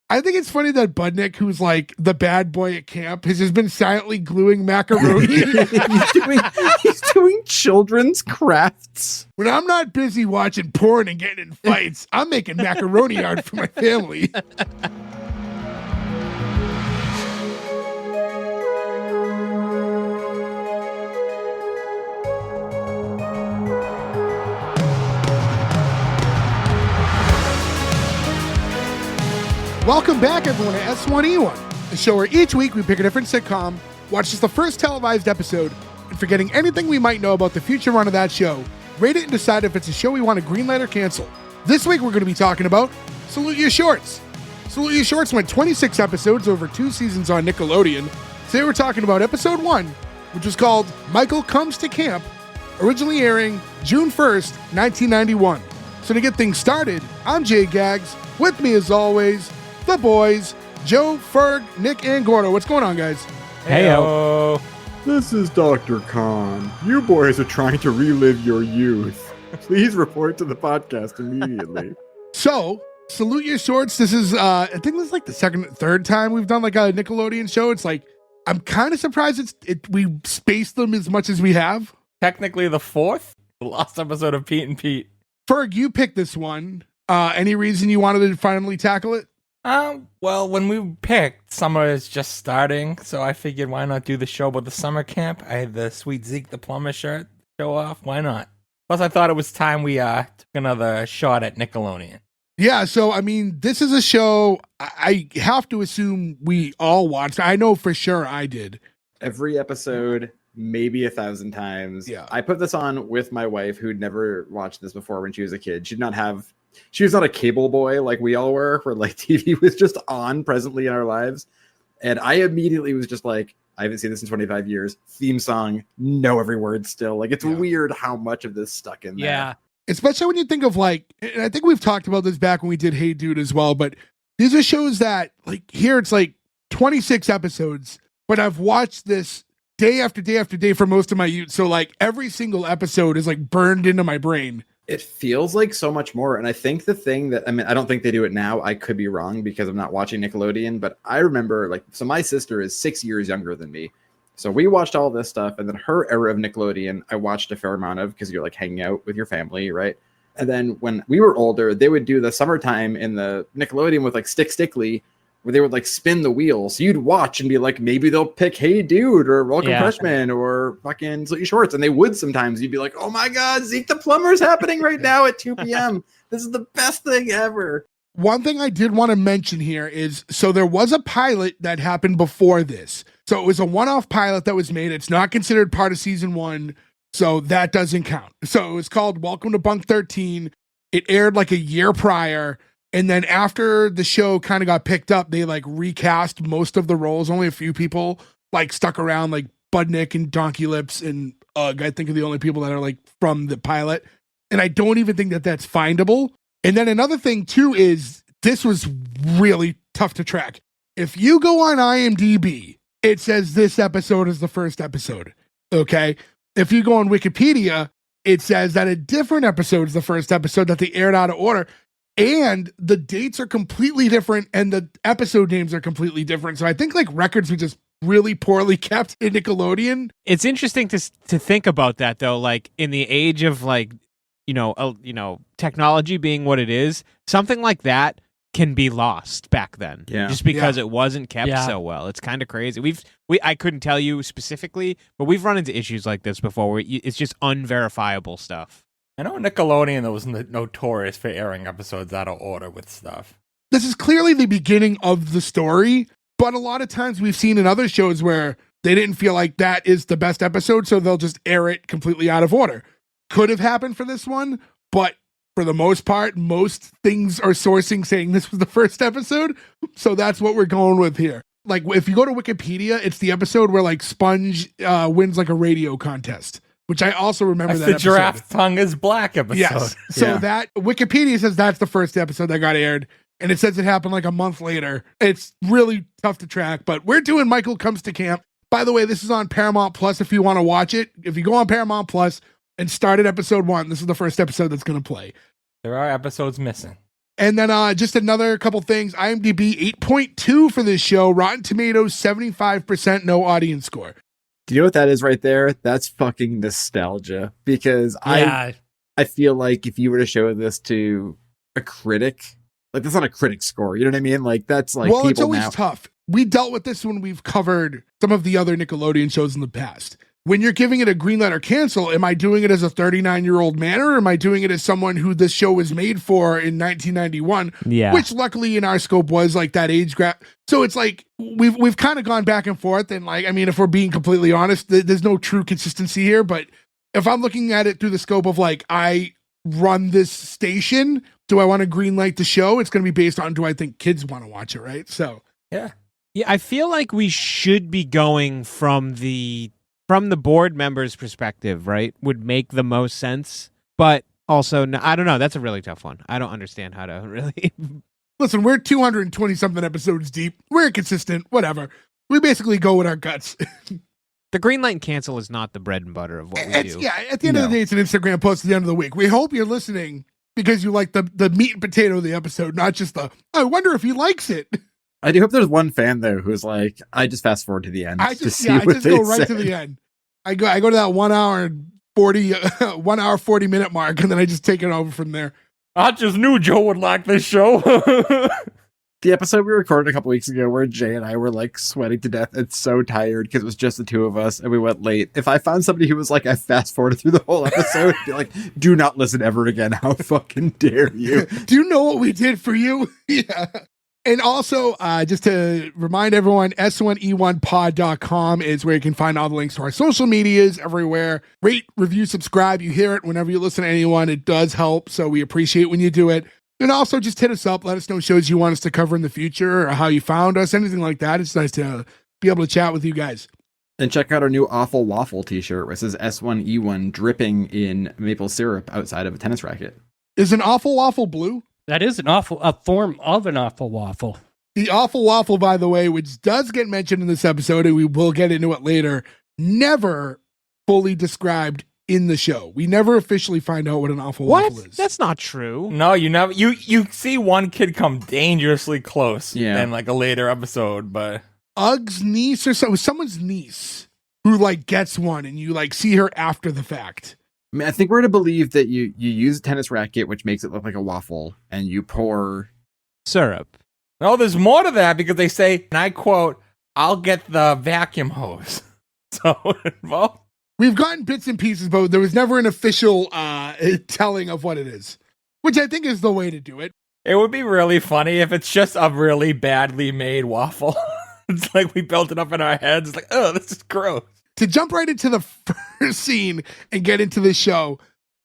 I think it's funny that Budnick, who's like the bad boy at camp, has just been silently gluing macaroni. he's doing children's crafts. When I'm not busy watching porn and getting in fights, I'm making macaroni art for my family. Welcome back, everyone, to S1E1, a show where each week we pick a different sitcom, watch just the first televised episode, and forgetting anything we might know about the future run of that show, rate it and decide if it's a show we want to greenlight or cancel. This week we're going to be talking about Salute Your Shorts. Salute Your Shorts went 26 episodes over 2 seasons on Nickelodeon. Today we're talking about episode 1, which was called Michael Comes to Camp, originally airing June 1st, 1991. So to get things started, I'm Jay Gags. With me as always, the boys, Joe, Ferg, Nick, and Gordo. What's going on, guys? Heyo. This is Dr. Khan. You boys are trying to relive your youth. Please report to the podcast immediately. So, Salute Your Shorts. This is, I think this is like the third time we've done like a Nickelodeon show. It's like, I'm kind of surprised we spaced them as much as we have. Technically the fourth, the last episode of Pete and Pete. Ferg, you picked this one. Any reason you wanted to finally tackle it? Well, when we picked, summer is just starting, so I figured why not do the show about the summer camp? I had the sweet Zeke the Plumber shirt to show off. Why not? Plus, I thought it was time we took another shot at Nickelodeon. Yeah, so, I mean, this is a show I have to assume we all watched. I know for sure I did. Every episode, maybe 1,000 times. Yeah. I put this on with my wife, who'd never watched this before when she was a kid. She was not a cable boy like we all were, where like TV was just on presently in our lives. And I immediately was just like, I haven't seen this in 25 years. Theme song, know every word still. Like, it's weird how much of this stuck in there. Yeah. Especially when you think of like, and I think we've talked about this back when we did Hey Dude as well, but these are shows that like here it's like 26 episodes, but I've watched this day after day after day for most of my youth. So like every single episode is like burned into my brain. It feels like so much more. And I think the thing that, I mean, I don't think they do it now. I could be wrong because I'm not watching Nickelodeon, but I remember like, so my sister is 6 years younger than me. So we watched all this stuff. And then her era of Nickelodeon, I watched a fair amount of because you're like hanging out with your family, right? And then when we were older, they would do the summertime in the Nickelodeon with like Stickly, where they would like spin the wheel. So you'd watch and be like, maybe they'll pick Hey Dude or Welcome Freshman or fucking Salute Your Shorts. And they would sometimes. You'd be like, oh my God, Zeke the Plumber's happening right now at 2 p.m. This is the best thing ever. One thing I did want to mention here is, so there was a pilot that happened before this. So it was a one-off pilot that was made. It's not considered part of season 1. So that doesn't count. So it was called Welcome to Bunk 13. It aired like a year prior. And then after the show kind of got picked up, they like recast most of the roles. Only a few people like stuck around, like Budnick and Donkey Lips and Ugg. I think are the only people that are like from the pilot. And I don't even think that that's findable. And then another thing too is this was really tough to track. If you go on IMDb, it says this episode is the first episode. Okay. If you go on Wikipedia, it says that a different episode is the first episode that they aired out of order. And the dates are completely different and the episode names are completely different. So I think like records were just really poorly kept in Nickelodeon. It's interesting to think about that though, like in the age of like, technology being what it is, something like that can be lost back then. Yeah. Just because it wasn't kept so well. It's kind of crazy. I couldn't tell you specifically, but we've run into issues like this before where it's just unverifiable stuff. I know Nickelodeon was notorious for airing episodes out of order with stuff. This is clearly the beginning of the story, but a lot of times we've seen in other shows where they didn't feel like that is the best episode, so they'll just air it completely out of order. Could have happened for this one, but for the most part, most things are sourcing saying this was the first episode, so that's what we're going with here. Like, if you go to Wikipedia, it's the episode where, like, Sponge wins, like, a radio contest. Which I also remember that the episode. Giraffe Tongue is Black episode. Yes. So that Wikipedia says that's the first episode that got aired. And it says it happened like a month later. It's really tough to track, but we're doing Michael Comes to Camp. By the way, this is on Paramount Plus if you want to watch it. If you go on Paramount Plus and start at episode 1, this is the first episode that's going to play. There are episodes missing. And then just another couple things. IMDb 8.2 for this show. Rotten Tomatoes 75% no audience score. Do you know what that is right there? That's fucking nostalgia. Because I feel like if you were to show this to a critic, like that's not a critic score. You know what I mean? Like that's like, well, people it's always now. tough. We dealt with this when we've covered some of the other Nickelodeon shows in the past. When you're giving it a green light or cancel, am I doing it as a 39-year-old man, or am I doing it as someone who this show was made for in 1991? Yeah. Which luckily in our scope was like that age gap. So it's like we've kind of gone back and forth. And like, I mean, if we're being completely honest, there's no true consistency here. But if I'm looking at it through the scope of like, I run this station, do I want to green light the show? It's going to be based on, do I think kids want to watch it, right? So Yeah. Yeah, I feel like we should be going from the board members' perspective, right? Would make the most sense. But also, no, I don't know. That's a really tough one. I don't understand how to really. listen, we're 220 something episodes deep. We're consistent, whatever. We basically go with our guts. The green light and cancel is not the bread and butter of what we do. Yeah, at the end of the day, it's an Instagram post at the end of the week. We hope you're listening because you like the meat and potato of the episode, not just I wonder if he likes it. I do hope there's one fan though who's like, I just fast forward to the end. I just to see go right to the end. I go to that 1 hour and 40 minute mark, and then I just take it over from there. I just knew Joe would like this show. The episode we recorded a couple weeks ago where Jay and I were like sweating to death and so tired because it was just the two of us and we went late. If I found somebody who was like, I fast forwarded through the whole episode, I'd be like, do not listen ever again. How fucking dare you? Do you know what we did for you? Yeah. And also, just to remind everyone, S1E1pod.com is where you can find all the links to our social medias everywhere. Rate, review, subscribe. You hear it whenever you listen to anyone. It does help, so we appreciate when you do it. And also, just hit us up. Let us know shows you want us to cover in the future or how you found us, anything like that. It's nice to be able to chat with you guys. And check out our new Awful Waffle t-shirt where it says S1E1 dripping in maple syrup outside of a tennis racket. Is an Awful Waffle blue? That is a form of an awful waffle. The Awful Waffle, by the way, which does get mentioned in this episode, and we will get into it later, never fully described in the show. We never officially find out what an Awful Waffle is. That's not true. No, you never. You see one kid come dangerously close Yeah. in like a later episode, but Ug's niece or someone's niece who like gets one, and you like see her after the fact. I mean, I think we're to believe that you use a tennis racket, which makes it look like a waffle, and you pour Syrup. no, there's more to that because they say, and I quote, "I'll get the vacuum hose." So, well, We've gotten bits and pieces, but there was never an official telling of what it is, which I think is the way to do it. it would be really funny if it's just a really badly made waffle. It's like we built it up in our heads. It's like, oh, this is gross. To jump right into the first scene and get into the show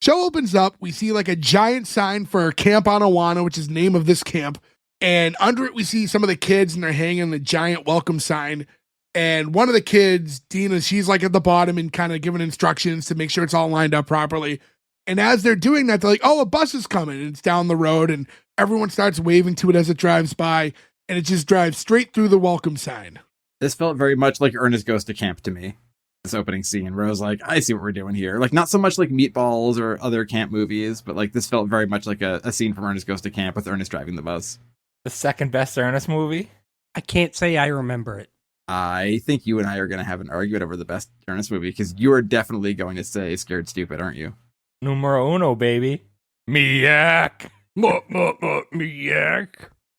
opens up. We see like a giant sign for Camp Anawanna, which is the name of this camp. And under it, we see some of the kids and they're hanging the giant welcome sign. And one of the kids, Dina, she's like at the bottom and kind of giving instructions to make sure it's all lined up properly. And as they're doing that, they're like, oh, a bus is coming. And it's down the road and everyone starts waving to it as it drives by. And it just drives straight through the welcome sign. This felt very much like Ernest Goes to Camp to me. This opening scene where I was like, I see what we're doing here. Like, not so much like Meatballs or other camp movies, but like this felt very much like a scene from Ernest Goes to Camp with Ernest driving the bus. The second best Ernest movie. I can't say I remember it. I think you and I are going to have an argument over the best Ernest movie because you are definitely going to say Scared Stupid, aren't you? Numero uno, baby. Miak. Miak.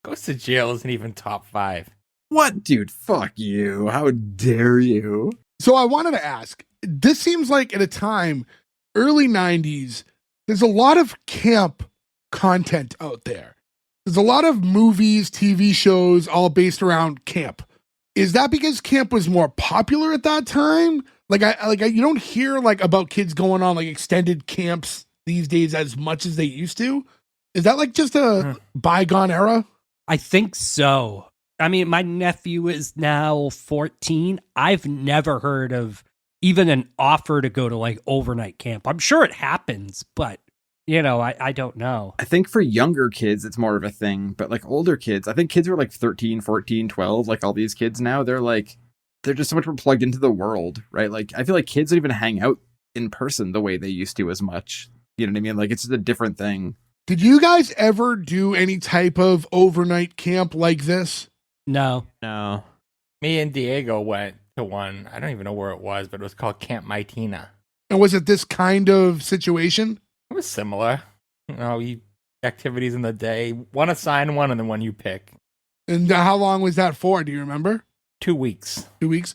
Goes to Jail isn't even top 5. What, dude? Fuck you. How dare you? So I wanted to ask, this seems like at a time, early 90s, there's a lot of camp content out there. There's a lot of movies, TV shows, all based around camp. Is that because camp was more popular at that time? You don't hear like about kids going on like extended camps these days as much as they used to. Is that like just a bygone era? I think so. I mean, my nephew is now 14. I've never heard of even an offer to go to like overnight camp. I'm sure it happens, but you know, I don't know. I think for younger kids, it's more of a thing, but like older kids, I think kids who are like 13, 14, 12, like all these kids now, they're just so much more plugged into the world, right? Like, I feel like kids don't even hang out in person the way they used to as much. You know what I mean? Like, it's just a different thing. Did you guys ever do any type of overnight camp like this? No. No. Me and Diego went to one. I don't even know where it was, but it was called Camp Anawanna. And was it this kind of situation? It was similar. You activities in the day, one assigned one, and then one you pick. And how long was that for? Do you remember? 2 weeks. 2 weeks.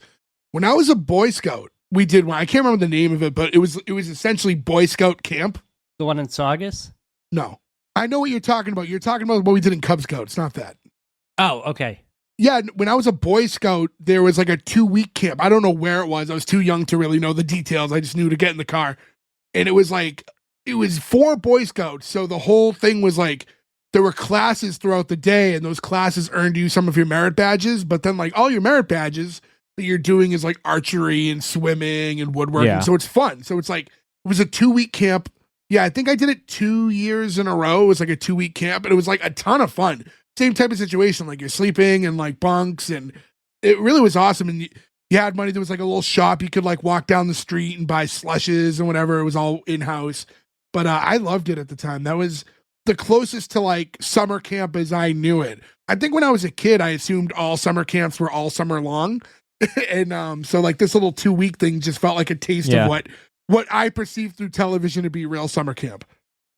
When I was a Boy Scout, we did one. I can't remember the name of it, but it was essentially Boy Scout camp. The one in Saugus? No, I know what you're talking about. You're talking about what we did in Cub Scouts, not that. Oh, okay. Yeah, when I was a Boy Scout, there was like a 2-week camp. I don't know where it was. I was too young to really know the details. I just knew to get in the car. And it was 4 Boy Scouts. So the whole thing was like, there were classes throughout the day, and those classes earned you some of your merit badges. But then all your merit badges that you're doing is like archery and swimming and woodworking. Yeah. So it's fun. So it's it was a 2-week camp. Yeah, I think I did it 2 years in a row. It was like a 2-week camp, and it was like a ton of fun. Same type of situation, like you're sleeping and like bunks, and it really was awesome. And you had money. There was like a little shop you could like walk down the street and buy slushes and whatever. It was all in house, but I loved it at the time. That was the closest to like summer camp as I knew it. I think when I was a kid, I assumed all summer camps were all summer long, and so like this little 2-week thing just felt like a taste of what I perceived through television to be real summer camp.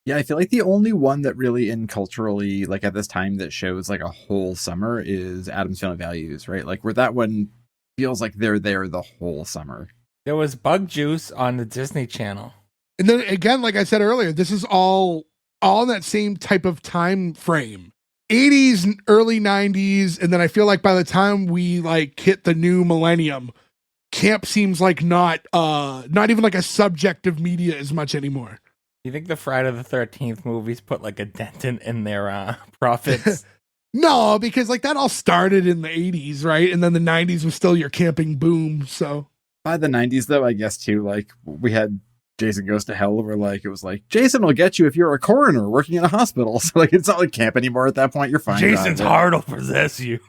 Yeah, I feel like the only one that really in culturally, like at this time, that shows like a whole summer is Addams Family Values, right? Like where that one feels like they're there the whole summer. There was Bug Juice on the Disney Channel. And then again, like I said earlier, this is all in that same type of time frame. 80s, early 90s, and then I feel like by the time we like hit the new millennium, camp seems like not even like a subject of media as much anymore. You think the Friday the 13th movies put like a dent in their profits? No, because like that all started in the 80s, right? And then the 90s was still your camping boom. So by the 90s, though, I guess too, like we had Jason Goes to Hell, where like it was like Jason will get you if you're a coroner working in a hospital. So like it's not like camp anymore at that point. You're fine. Jason's heart will possess you.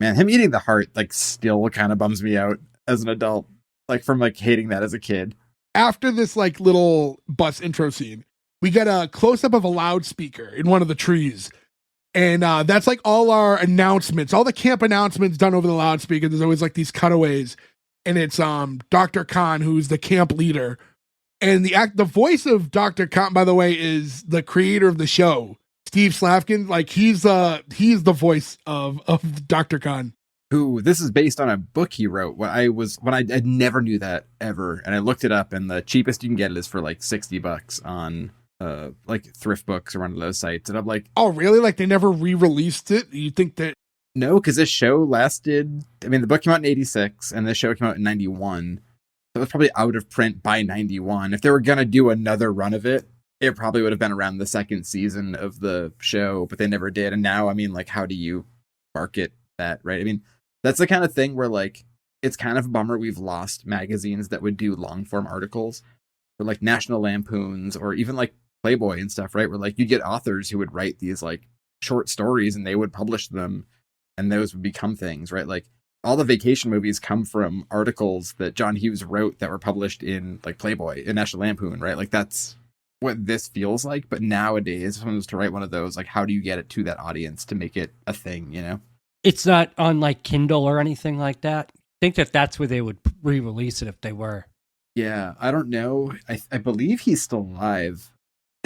Man, him eating the heart like still kind of bums me out as an adult, like from like hating that as a kid. After this like little bus intro scene, we get a close-up of a loudspeaker in one of the trees. And that's like all our announcements, all the camp announcements done over the loudspeaker. There's always like these cutaways. And it's Dr. Khan, who's the camp leader. And the voice of Dr. Khan, by the way, is the creator of the show, Steve Slavkin. Like he's the voice of Dr. Khan. Who this is based on a book he wrote when I never knew that ever, and I looked it up, and the cheapest you can get it is for like $60 on like thrift books or one of those sites, and I'm like, oh really? Like they never re-released it? You think that? No, because this show lasted. I mean, the book came out in '86, and this show came out in '91. So it was probably out of print by '91. If they were gonna do another run of it, it probably would have been around the second season of the show, but they never did. And now, I mean, like, how do you market that, right? I mean, that's the kind of thing where, like, it's kind of a bummer we've lost magazines that would do long form articles for like National Lampoons or even like Playboy and stuff, right? Where like you get authors who would write these like short stories and they would publish them and those would become things, right? Like all the vacation movies come from articles that John Hughes wrote that were published in like Playboy and National Lampoon, right? Like that's what this feels like. But nowadays, if someone was to write one of those, like how do you get it to that audience to make it a thing, you know? It's not on like Kindle or anything like that. I think that's where they would re-release it if they were. Yeah, I don't know. I believe he's still alive.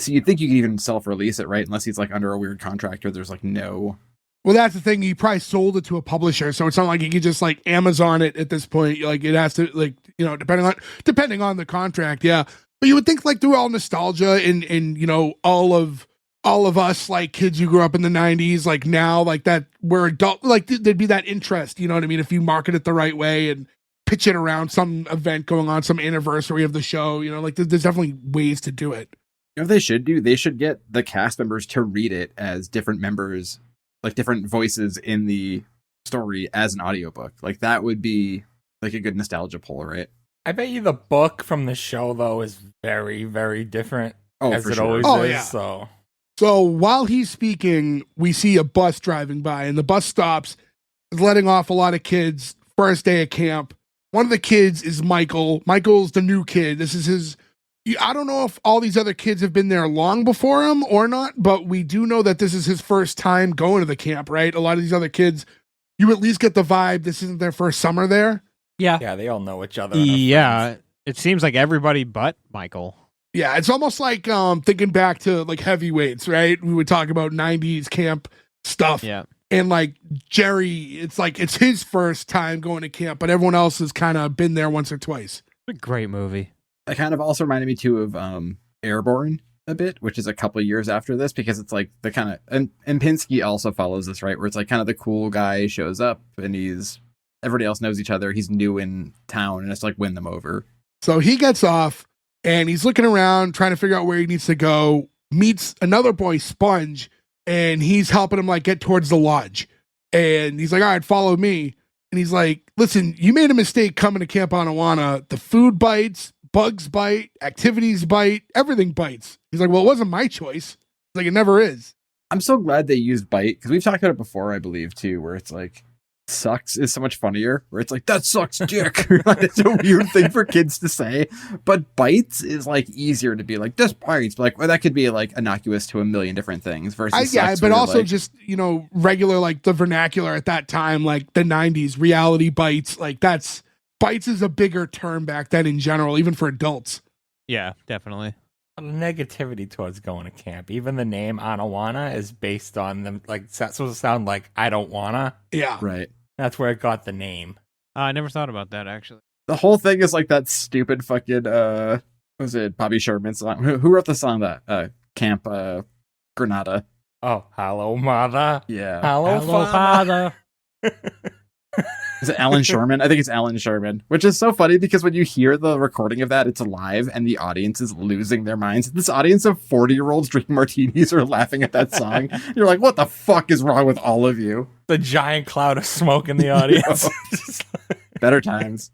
So you'd think you could even self-release it, right? Unless he's like under a weird contract or there's like no... Well, that's the thing. He probably sold it to a publisher, so it's not like you could just like Amazon it at this point. Like it has to, like, you know, depending on the contract, yeah. But you would think like through all nostalgia and you know all of us like kids who grew up in the 90s, like now, like that we're adult, like there'd be that interest, you know what I mean? If you market it the right way and pitch it around some event going on, some anniversary of the show, you know, like there's definitely ways to do it. You know what they should do? They should get the cast members to read it as different members, like different voices in the story as an audiobook. Like that would be like a good nostalgia pull, right? I bet you the book from the show though is very, very different. Oh, as for it sure. always Oh, is. yeah. So while he's speaking, we see a bus driving by, and the bus stops, letting off a lot of kids. First day of camp. One of the kids is Michael. Michael's the new kid. This is his I don't know if all these other kids have been there long before him or not, but we do know that this is his first time going to the camp, right? A lot of these other kids, you at least get the vibe this isn't their first summer there. Yeah. Yeah, they all know each other. and are Yeah, friends. it seems like everybody but Michael. Yeah, it's almost like thinking back to like heavyweights, right? We would talk about 90s camp stuff. Yeah. And like Jerry, it's like it's his first time going to camp, but everyone else has kind of been there once or twice. A great movie. It kind of also reminded me too of Airborne a bit, which is a couple of years after this, because it's like the kind of and Pinsky also follows this, right? Where it's like kind of the cool guy shows up and everybody else knows each other. He's new in town and it's like win them over. So he gets off and he's looking around trying to figure out where he needs to go, meets another boy, Sponge, and he's helping him like get towards the lodge. And he's like, all right, follow me. And he's like, listen, you made a mistake coming to Camp Anawanna. The food bites, bugs bite, activities bite, everything bites. He's like, well, it wasn't my choice. He's like, it never is. I'm so glad they used bite, because we've talked about it before, I believe, too, where it's like sucks is so much funnier, where it's like, that sucks dick. Like, it's a weird thing for kids to say, but bites is like easier to be like, this bites, but like, well, that could be like innocuous to a million different things versus Yeah, sucks but where, also like, just, regular, like the vernacular at that time, like the 90s, reality bites, like bites is a bigger term back then in general, even for adults. Yeah, definitely. Negativity towards going to camp. Even the name Anawanna is based on them. Like, it's supposed to sound like I don't wanna. Yeah. right. That's where it got the name. I never thought about that, actually. The whole thing is like that stupid fucking what was it, Bobby Sherman song? Who wrote the song that Camp Granada? Oh, hello, mother. Yeah. Hello, Hello, father. father. Is it Alan Sherman? I think it's Alan Sherman, which is so funny because when you hear the recording of that, it's live and the audience is losing their minds. This audience of 40-year-olds drinking martinis are laughing at that song. You're like, what the fuck is wrong with all of you? The giant cloud of smoke in the audience. Better times.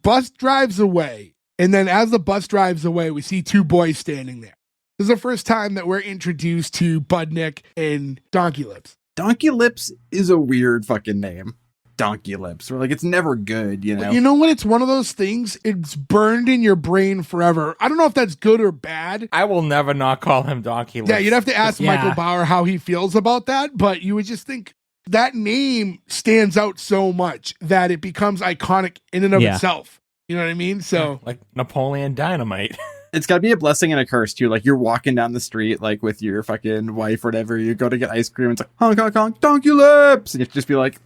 Bus drives away. And then as the bus drives away, we see two boys standing there. This is the first time that we're introduced to Budnick and Donkey Lips. Donkey Lips is a weird fucking name. Donkey Lips. We're like, it's never good, you know? But you know what? It's one of those things, it's burned in your brain forever. I don't know if that's good or bad. I will never not call him Donkey Lips. Yeah, you'd have to ask Yeah. Michael Bauer how he feels about that, but you would just think that name stands out so much that it becomes iconic in and of Yeah. itself. You know what I mean? So like Napoleon Dynamite. It's got to be a blessing and a curse, too. Like, you're walking down the street, like, with your fucking wife or whatever. You go to get ice cream, and it's like, honk, honk, honk, Donkey Lips! And you have to just be like,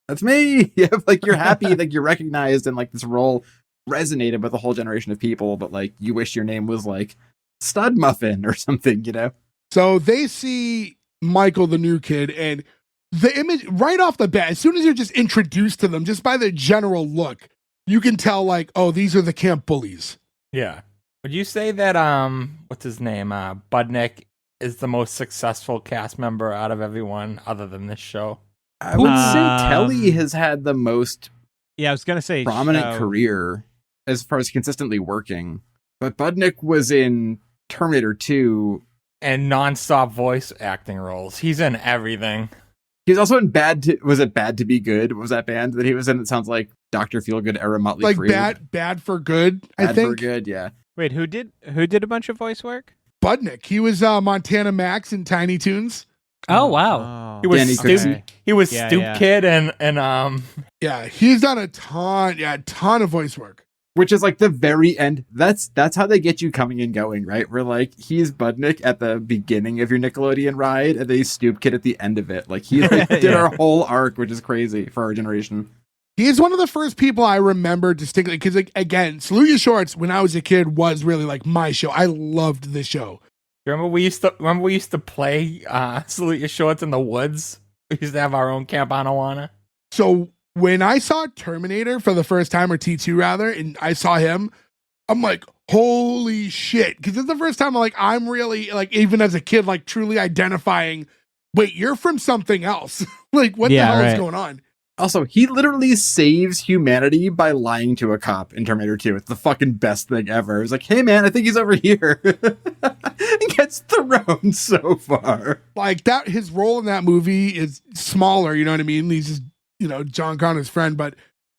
that's me! Yeah, like, you're happy, like, you're recognized, and, like, this role resonated with a whole generation of people, but, like, you wish your name was, like, Stud Muffin or something, you know? So they see Michael, the new kid, and the image right off the bat, as soon as you're just introduced to them, just by the general look, you can tell, like, oh, these are the camp bullies. Yeah. Would you say that what's his name? Budnick is the most successful cast member out of everyone other than this show? I would say Um, Telly has had the most Yeah, I was gonna say prominent career as far as consistently working. But Budnick was in Terminator 2. And non-stop voice acting roles. He's in everything. He was also in was it Bad to Be Good? What was that band that he was in? It sounds like Dr. Feelgood era Motley Like Crue. bad for good, I Bad think. for Good, yeah. Wait, who did a bunch of voice work? Budnick. He was Montana Max in Tiny Toons. Oh, wow. He was Danny Stoop. Cooksey. He was Yeah, Stoop yeah. Kid and Yeah, he's done a ton of voice work. Which is like the very end. That's how they get you coming and going, right? We're like, he's Budnick at the beginning of your Nickelodeon ride, and then he's Stoop Kid at the end of it. Like, he like, did Yeah. our whole arc, which is crazy for our generation. He's one of the first people I remember distinctly because, like, again, Salute Your Shorts when I was a kid was really like my show. I loved this show. remember we used to play Salute Your Shorts in the woods? We used to have our own Camp Anawanna. So when I saw Terminator for the first time, or T2 rather, and I saw him, I'm like, holy shit. Because it's the first time I'm really, like, even as a kid, like, truly identifying, wait, you're from something else. Like, what the Yeah, hell is right. going on? Also, he literally saves humanity by lying to a cop in Terminator 2. It's the fucking best thing ever. He's like, hey man, I think he's over here. He gets thrown so far. Like, that, his role in that movie is smaller, you know what I mean? He's just, John Connor's friend, but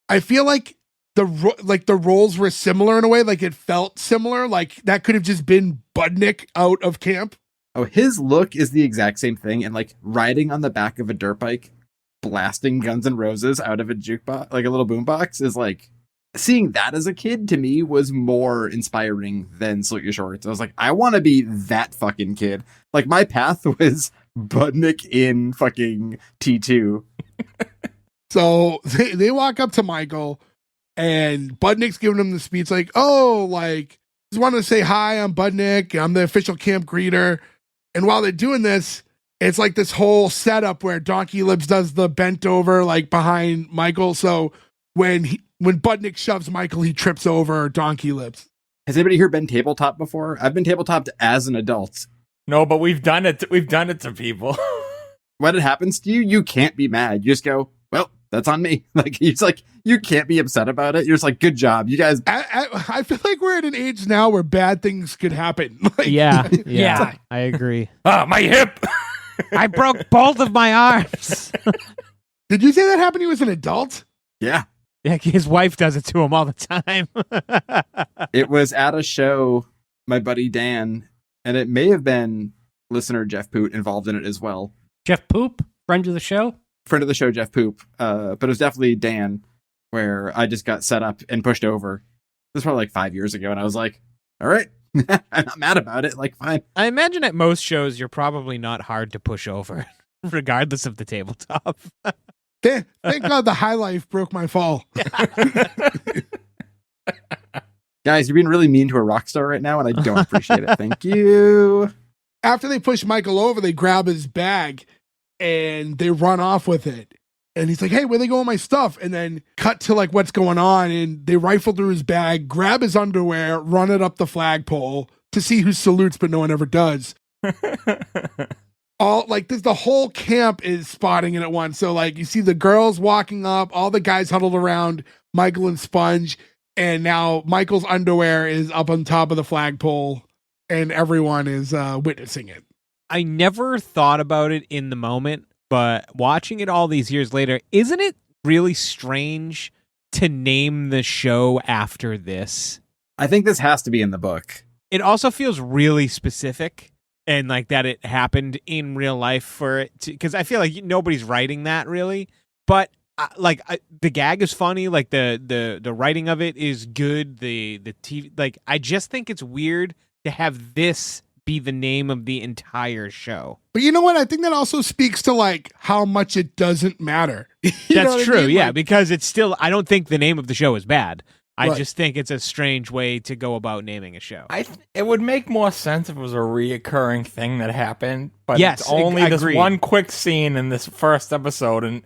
I feel like the roles were similar in a way. Like it felt similar. Like that could have just been Budnick out of camp. Oh, his look is the exact same thing, and like riding on the back of a dirt bike, blasting Guns N' Roses out of a jukebox, like a little boombox, is like seeing that as a kid to me was more inspiring than Salute Your Shorts. I was like, I want to be that fucking kid. Like my path was Budnick in fucking T2. So they walk up to Michael, and Budnick's giving him the speech like, oh, like, just wanted to say hi, I'm Budnick. I'm the official camp greeter. And while they're doing this, it's like this whole setup where Donkey Lips does the bent over like behind Michael. So when Budnick shoves Michael, he trips over Donkey Lips. Has anybody here been tabletop before? I've been tabletopped as an adult. No, but we've done it. We've done it to people. When it happens to you, you can't be mad. You just go, well, that's on me. Like it's like you can't be upset about it. You're just like, good job, you guys. I feel like we're at an age now where bad things could happen. Like, Yeah, I agree. Ah, my hip. I broke both of my arms. Did you say that happened to you as an adult? Yeah. Yeah, his wife does it to him all the time. It was at a show, my buddy Dan, and it may have been listener Jeff Poot involved in it as well. Jeff Poop, friend of the show. Friend of the show, Jeff Poop. But it was definitely Dan, where I just got set up and pushed over. This was probably like 5 years ago, and I was like, all right, I'm not mad about it. Like, fine. I imagine at most shows you're probably not hard to push over, regardless of the tabletop. Thank God the high life broke my fall. Guys, you're being really mean to a rock star right now, and I don't appreciate it. Thank you. After they push Michael over, they grab his bag and they run off with it. And he's like, hey, where they go with my stuff? And then cut to like what's going on. And they rifle through his bag, grab his underwear, run it up the flagpole to see who salutes, but no one ever does. All like the whole camp is spotting it at once. So like you see the girls walking up, all the guys huddled around Michael and Sponge. And now Michael's underwear is up on top of the flagpole and everyone is witnessing it. I never thought about it in the moment, but watching it all these years later, isn't it really strange to name the show after this? I think this has to be in the book. It also feels really specific and like that it happened in real life for it because I feel like nobody's writing that really, but the gag is funny, like the writing of it is good, the TV, like I just think it's weird to have this be the name of the entire show. But you know what? I think that also speaks to like how much it doesn't matter. That's true, yeah, Like, because it's still, I don't think the name of the show is bad. I Right. just think it's a strange way to go about naming a show. It would make more sense if it was a reoccurring thing that happened, but Yes, it's only this agreed. one quick scene in this first episode, and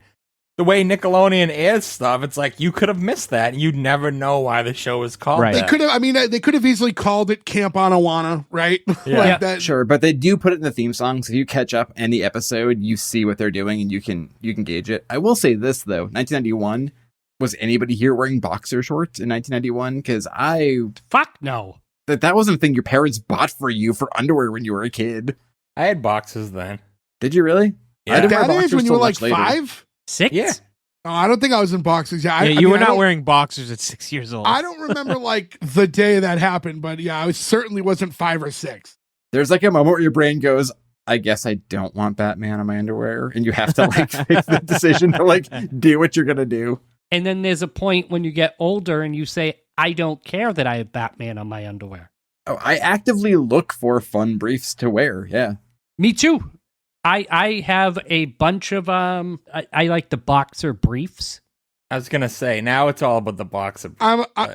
the way Nickelodeon airs stuff, it's like you could have missed that. You'd never know why the show is called Right. They that. could have. I mean, they could have easily called it Camp Anawanna, right? Yeah. Like Yeah. that. Sure, but they do put it in the theme song, so if you catch up in the episode, you see what they're doing and you can gauge it. I will say this though, 1991, was anybody here wearing boxer shorts in 1991? Because Fuck no. that wasn't a thing your parents bought for you for underwear when you were a kid. I had boxes then. Did you really? Yeah. I didn't wear That age boxers when you till were like much later. 5. 6? Yeah. Oh, I don't think I was in boxers. Yeah, Yeah, I you mean, were I not don't- wearing boxers at 6 years old. I don't remember like the day that happened, but yeah, I certainly wasn't 5 or 6. There's like a moment where your brain goes, I guess I don't want Batman on my underwear, and you have to like make the decision to like do what you're gonna do. And then there's a point when you get older and you say, I don't care that I have Batman on my underwear. Oh, I actively look for fun briefs to wear. Yeah. Me too. I have a bunch of I like the boxer briefs. I was gonna say now it's all about the boxer.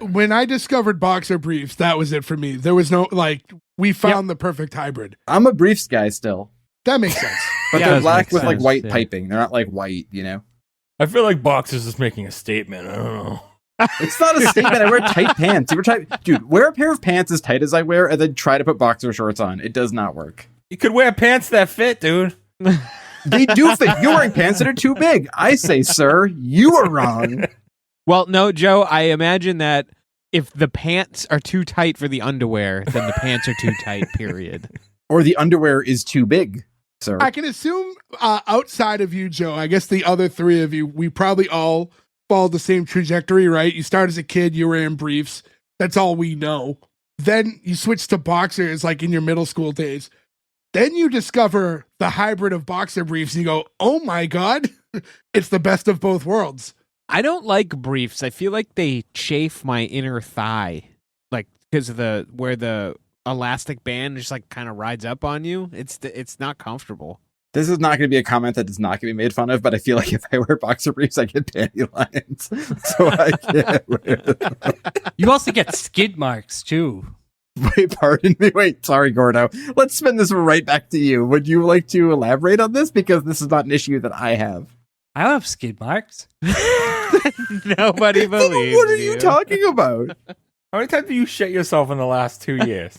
When I discovered boxer briefs, that was it for me. There was no like we found the perfect hybrid. I'm a briefs guy still. That makes sense. But Yeah, they're does black make with like sense, white yeah. piping. They're not like white, you know? I feel like boxers is making a statement. I don't know. It's not a statement. I wear tight pants. Dude, wear a pair of pants as tight as I wear and then try to put boxer shorts on. It does not work. You could wear pants that fit, dude. They do fit. You're wearing pants that are too big. I say, sir, you are wrong. Well, no, Joe, I imagine that if the pants are too tight for the underwear, then the pants are too tight, period. Or the underwear is too big, sir. I can assume outside of you, Joe, I guess the other three of you, we probably all followed the same trajectory, right? You start as a kid, you were in briefs. That's all we know. Then you switch to boxers, like in your middle school days. Then you discover the hybrid of boxer briefs, and you go, "Oh my god, it's the best of both worlds." I don't like briefs. I feel like they chafe my inner thigh, like because of where the elastic band just like kind of rides up on you. It's not comfortable. This is not going to be a comment that is not going to be made fun of, but I feel like if I wear boxer briefs, I get panty lines. So I can't wear them. You also get skid marks too. Wait, pardon me. Wait, sorry, Gordo. Let's spin this right back to you. Would you like to elaborate on this? Because this is not an issue that I have. I don't have skid marks. Nobody believes What are you talking about? How many times have you shit yourself in the last 2 years?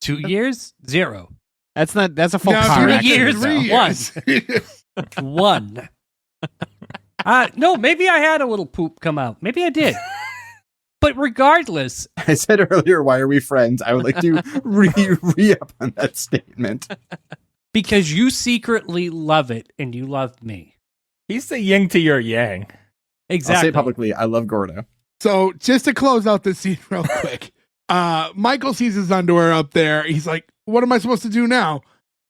2 years? 0. That's a full No, car 3 accident, years. though. 3 years. 1. No, maybe I had a little poop come out. Maybe I did. But regardless, I said earlier, why are we friends? I would like to re-up on that statement. because you secretly love it and you love me. He's the yin to your yang. Exactly. I'll say publicly, I love Gordo. So just to close out this scene real quick, Michael sees his underwear up there. He's like, "What am I supposed to do now?"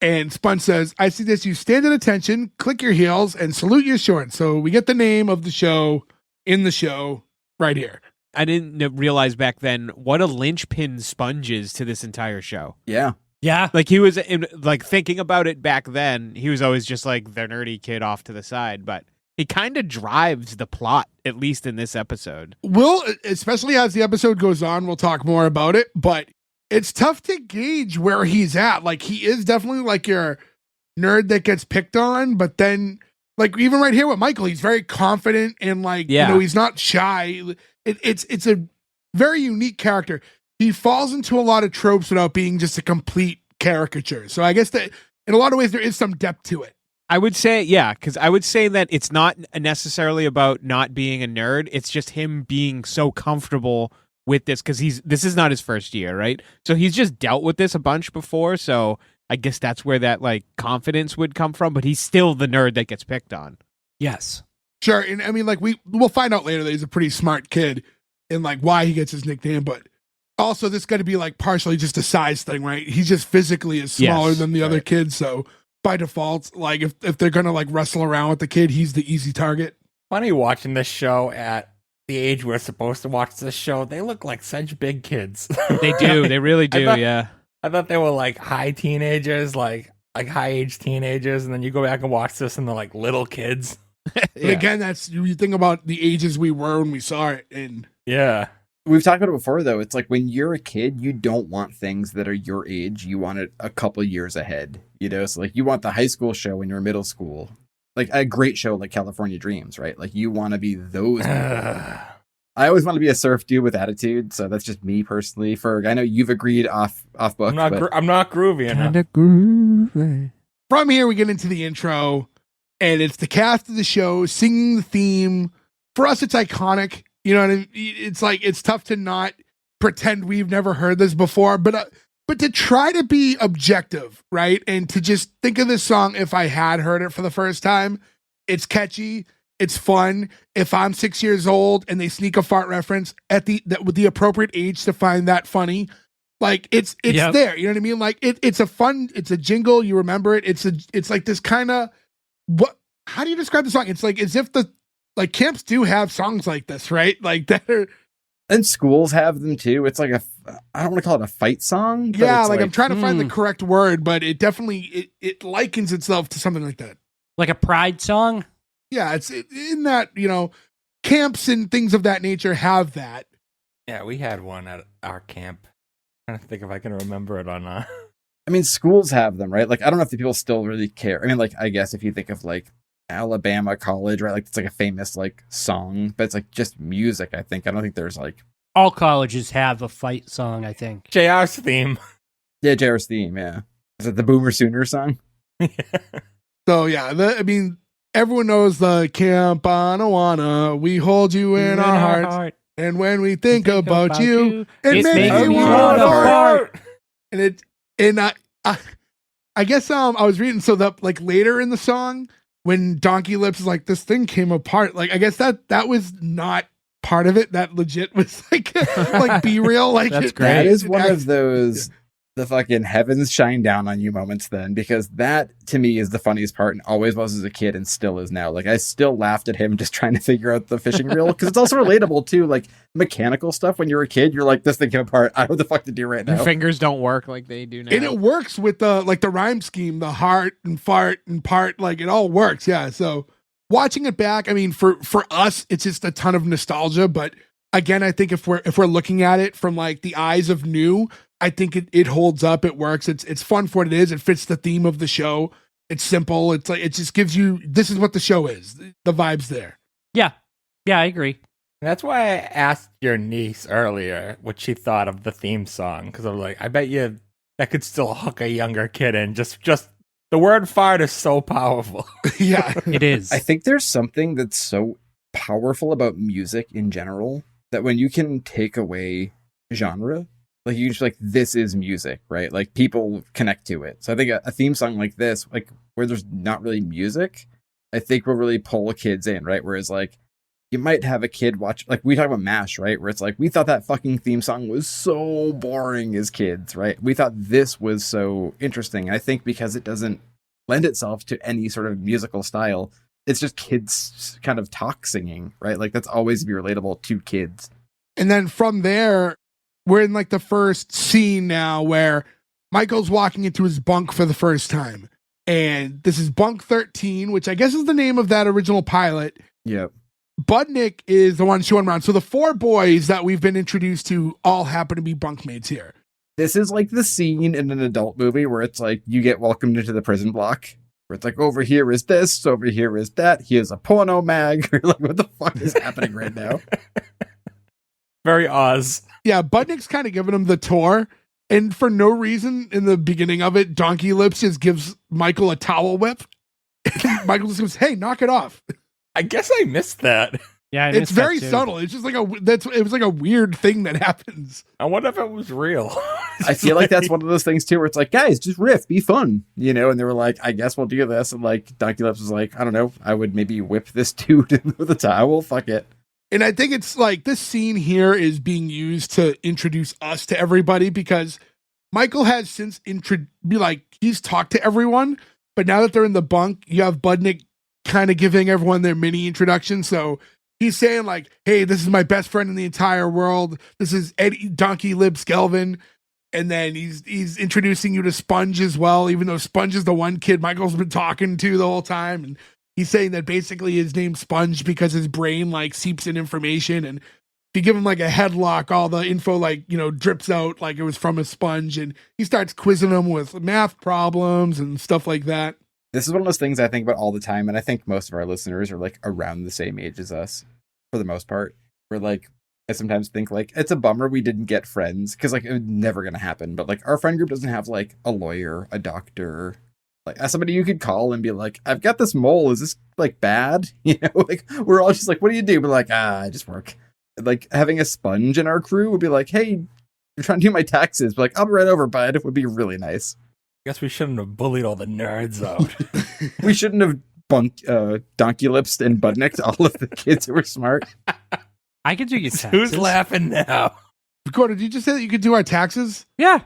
And Sponge says, "I suggest you stand at attention, click your heels, and salute your shorts." So we get the name of the show in the show right here. I didn't realize back then what a linchpin Sponge is to this entire show. Yeah. Yeah. Like he was like thinking about it back then. He was always just like the nerdy kid off to the side, but he kind of drives the plot, at least in this episode. We'll, especially as the episode goes on, we'll talk more about it, but it's tough to gauge where he's at. Like, he is definitely like your nerd that gets picked on, but then, like, even right here with Michael, he's very confident and, like, Yeah. you know, he's not shy. It's a very unique character. He falls into a lot of tropes without being just a complete caricature. So I guess that in a lot of ways there is some depth to it. I would say, yeah, because I would say that it's not necessarily about not being a nerd. It's just him being so comfortable with this because this is not his first year, right? So he's just dealt with this a bunch before. So I guess that's where that like confidence would come from. But he's still the nerd that gets picked on. Yes. Sure. And I mean, like, we'll find out later that he's a pretty smart kid and like why he gets his nickname, but also this got to be like partially just a size thing, right? He just physically is smaller Yes, than the other right. kids. So by default, like if they're going to like wrestle around with the kid, he's the easy target. Funny watching this show at the age we're supposed to watch this show. They look like such big kids. They do. They really do. Yeah. I thought they were like high teenagers, like high age teenagers, and then you go back and watch this and they're like little kids. But again, that's, you think about the ages we were when we saw it. And Yeah. We've talked about it before, though. It's like when you're a kid, you don't want things that are your age. You want it a couple years ahead, you know? So, like, you want the high school show when you're middle school. Like, a great show like California Dreams, right? Like, you want to be those people. I always want to be a surf dude with attitude, so that's just me personally. Ferg, I know you've agreed off book. I'm not groovy enough. Kinda groovy. from here, we get into the intro, and it's the cast of the show singing the theme. For us, it's iconic. You know what I mean? It's like, it's tough to not pretend we've never heard this before, but to try to be objective, right? And to just think of this song if I had heard it for the first time. It's catchy. It's fun. If I'm 6 years old and they sneak a fart reference at with the appropriate age to find that funny, like it's Yep. there. You know what I mean? Like it's a jingle. You remember it. It's like this kind of, how do you describe the song? It's like as if like camps do have songs like this, right? Like that are, And schools have them too. It's like I don't want to call it a fight song. But yeah, it's like I'm trying to find the correct word, but it definitely, it likens itself to something like that. Like a pride song? Yeah, it's in that, you know, camps and things of that nature have that. Yeah, we had one at our camp. I'm trying to think if I can remember it or not. I mean, schools have them, right? Like, I don't know if the people still really care. I mean, like, I guess if you think of like Alabama College, right? Like, it's like a famous like song, but it's like just music, I think. I don't think there's like... All colleges have a fight song, I think. JR's theme. Yeah, JR's theme, yeah. Is it the Boomer Sooner song? So yeah, I mean, everyone knows the Camp Anawanna. We hold you in our hearts, and when we think about you, it makes me want to fart. And I guess I was reading so that like later in the song, when Donkey Lips is like, this thing came apart. Like, I guess that was not part of it. That legit was like, like be real. Like That's it- great. That is it one act- of those the fucking heavens shine down on you moments then, because that to me is the funniest part and always was as a kid and still is now. Like I still laughed at him just trying to figure out the fishing reel because it's also relatable too. Like mechanical stuff when you're a kid, you're like, this thing came apart. I don't know what the fuck to do right Your now. fingers don't work like they do now. And it works with the rhyme scheme, the heart and fart and part, like it all works. Yeah. So watching it back, I mean, for us, it's just a ton of nostalgia. But again, I think if we're looking at it from like the eyes of new, I think it holds up. It works. It's fun for what it is. It fits the theme of the show. It's simple. It's like it just gives you, this is what the show is. The vibe's there. Yeah, I agree. That's why I asked your niece earlier what she thought of the theme song, because I was like, I bet you that could still hook a younger kid in. Just the word fart is so powerful. Yeah. It is. I think there's something that's so powerful about music in general that when you can take away genre, like you just like, this is music, right? Like people connect to it. So I think a theme song like this, like where there's not really music, I think will really pull kids in, right? Whereas like you might have a kid watch, like we talk about MASH, right? Where it's like, we thought that fucking theme song was so boring as kids, right? We thought this was so interesting. I think because it doesn't lend itself to any sort of musical style, it's just kids kind of talk singing, right? Like that's always be relatable to kids. And then from there, we're in like the first scene now where Michael's walking into his bunk for the first time. And this is bunk 13, which I guess is the name of that original pilot. Yep. Budnick is the one showing around. So the four boys that we've been introduced to all happen to be bunkmates here. This is like the scene in an adult movie where it's like you get welcomed into the prison block. Where it's like, over here is this, over here is that. Here's a porno mag. You're like, what the fuck is happening right now? Very Oz. Yeah, Budnick's kind of giving him the tour. And for no reason in the beginning of it, Donkey Lips just gives Michael a towel whip. Michael just goes, hey, knock it off. I guess I missed that. Yeah, I It's missed that very too. subtle. It's just like it was like a weird thing that happens. I wonder if it was real. I feel like that's one of those things too where it's like, guys, just riff, be fun, you know? And they were like, I guess we'll do this. And like Donkey Lips was like, I don't know, I would maybe whip this dude with a towel. Fuck it. And I think it's like this scene here is being used to introduce us to everybody because Michael has since he's talked to everyone, but now that they're in the bunk, you have Budnick kind of giving everyone their mini introduction. So he's saying like, hey, this is my best friend in the entire world. This is Eddie Donkey Lips Gelvin. And then he's introducing you to Sponge as well, even though Sponge is the one kid Michael's been talking to the whole time. And he's saying that basically his name's Sponge because his brain like seeps in information. And if you give him like a headlock, all the info like, drips out like it was from a sponge. And he starts quizzing him with math problems and stuff like that. This is one of those things I think about all the time. And I think most of our listeners are like around the same age as us for the most part. We're like, I sometimes think like it's a bummer we didn't get friends because like it was never going to happen. But like our friend group doesn't have like a lawyer, a doctor, like as somebody you could call and be like, I've got this mole. Is this like bad? Like we're all just like, what do you do? We're like, I just work. Like having a Sponge in our crew would be like, hey, you're trying to do my taxes. But like, I'll be right over, bud. It would be really nice. I guess we shouldn't have bullied all the nerds out. We shouldn't have bunked Donkey Lips and Budnick to all of the kids who were smart. I could do your taxes. Who's laughing now? Dakota, did you just say that you could do our taxes? Yeah.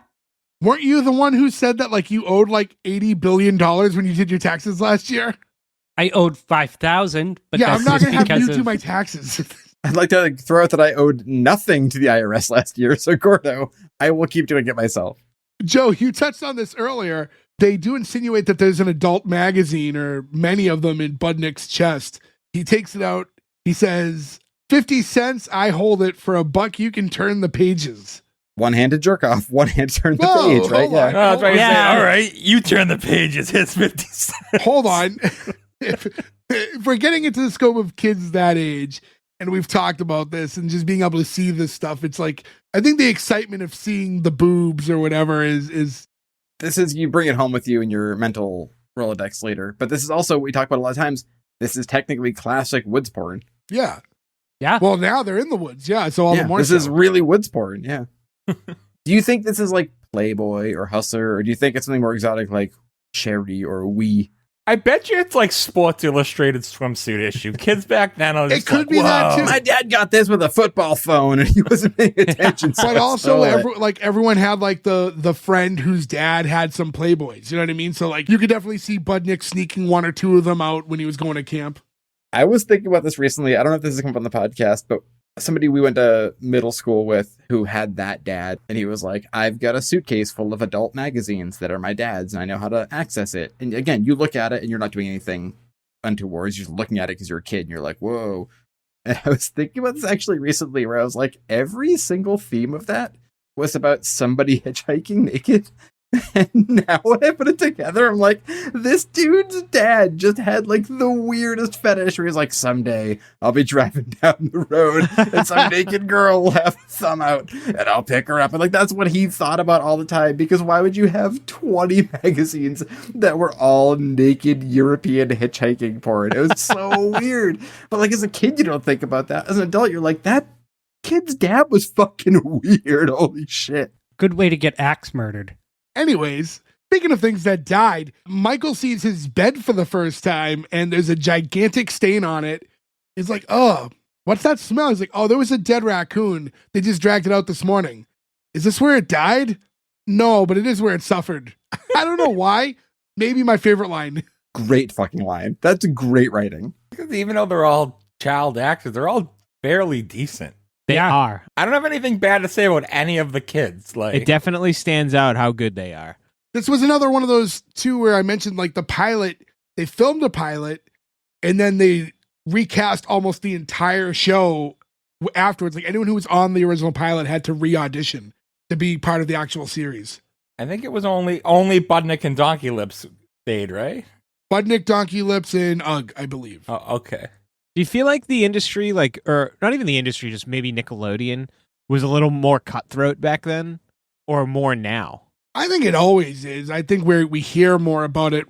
Weren't you the one who said that like you owed like $80 billion when you did your taxes last year? I owed 5,000, but yeah, that's I'm not just going to have because you do of- my taxes. I'd like to throw out that I owed nothing to the IRS last year. So Gordo, I will keep doing it myself. Joe, you touched on this earlier. They do insinuate that there's an adult magazine or many of them in Budnick's chest. He takes it out. He says, 50 cents, I hold it. For $1, you can turn the pages. One-handed jerk off, one hand turn the Whoa, page, right? hold Yeah. on. Oh, that's right. Yeah. All right, you turn the pages. It's 50 cents. Hold on. if we're getting into the scope of kids that age, and we've talked about this and just being able to see this stuff, it's like, I think the excitement of seeing the boobs or whatever is This is, you bring it home with you in your mental Rolodex later. But this is also, we talk about a lot of times, this is technically classic woods porn. yeah. Yeah. Well, now they're in the woods. Yeah. So all Yeah, the more this so. is really woods porn. Yeah. Do you think this is like Playboy or Hustler, or do you think it's something more exotic like Cherry or Wee? I bet you it's like Sports Illustrated swimsuit issue. Kids back then are just It could like, be that "Whoa." too. My dad got this with a football phone and he wasn't paying attention. so But I also, stole it. everyone had like the friend whose dad had some Playboys. You know what I mean? So like you could definitely see Budnick sneaking one or two of them out when he was going to camp. I was thinking about this recently. I don't know if this has come up on the podcast, but somebody we went to middle school with who had that dad, and he was like, I've got a suitcase full of adult magazines that are my dad's, and I know how to access it. And again, you look at it and you're not doing anything untoward. You're just looking at it because you're a kid and you're like, whoa. And I was thinking about this actually recently where I was like, every single theme of that was about somebody hitchhiking naked. And now when I put it together, I'm like, this dude's dad just had like the weirdest fetish where he's like, someday I'll be driving down the road and some naked girl will have a thumb out and I'll pick her up. And like, that's what he thought about all the time, because why would you have 20 magazines that were all naked European hitchhiking porn? It was so weird. But like, as a kid, you don't think about that. As an adult, you're like, that kid's dad was fucking weird. Holy shit. Good way to get axe murdered. Anyways, speaking of things that died, Michael sees his bed for the first time and there's a gigantic stain on it. He's like, oh, what's that smell? He's like, oh, there was a dead raccoon. They just dragged it out this morning. Is this where it died? No, but it is where it suffered. I don't know why. Maybe my favorite line. Great fucking line. That's great writing. Because even though they're all child actors, they're all fairly decent. They are. I don't have anything bad to say about any of the kids. Like, It definitely stands out how good they are. This was another one of those two where I mentioned like the pilot, they filmed a pilot and then they recast almost the entire show afterwards. Like anyone who was on the original pilot had to re-audition to be part of the actual series. I think it was only Budnick and Donkey Lips stayed, right? Budnick, Donkey Lips, and Ugg, I believe. Oh, okay. Do you feel like the industry, like, or not even the industry, just maybe Nickelodeon, was a little more cutthroat back then, or more now? I think it always is. I think we hear more about it.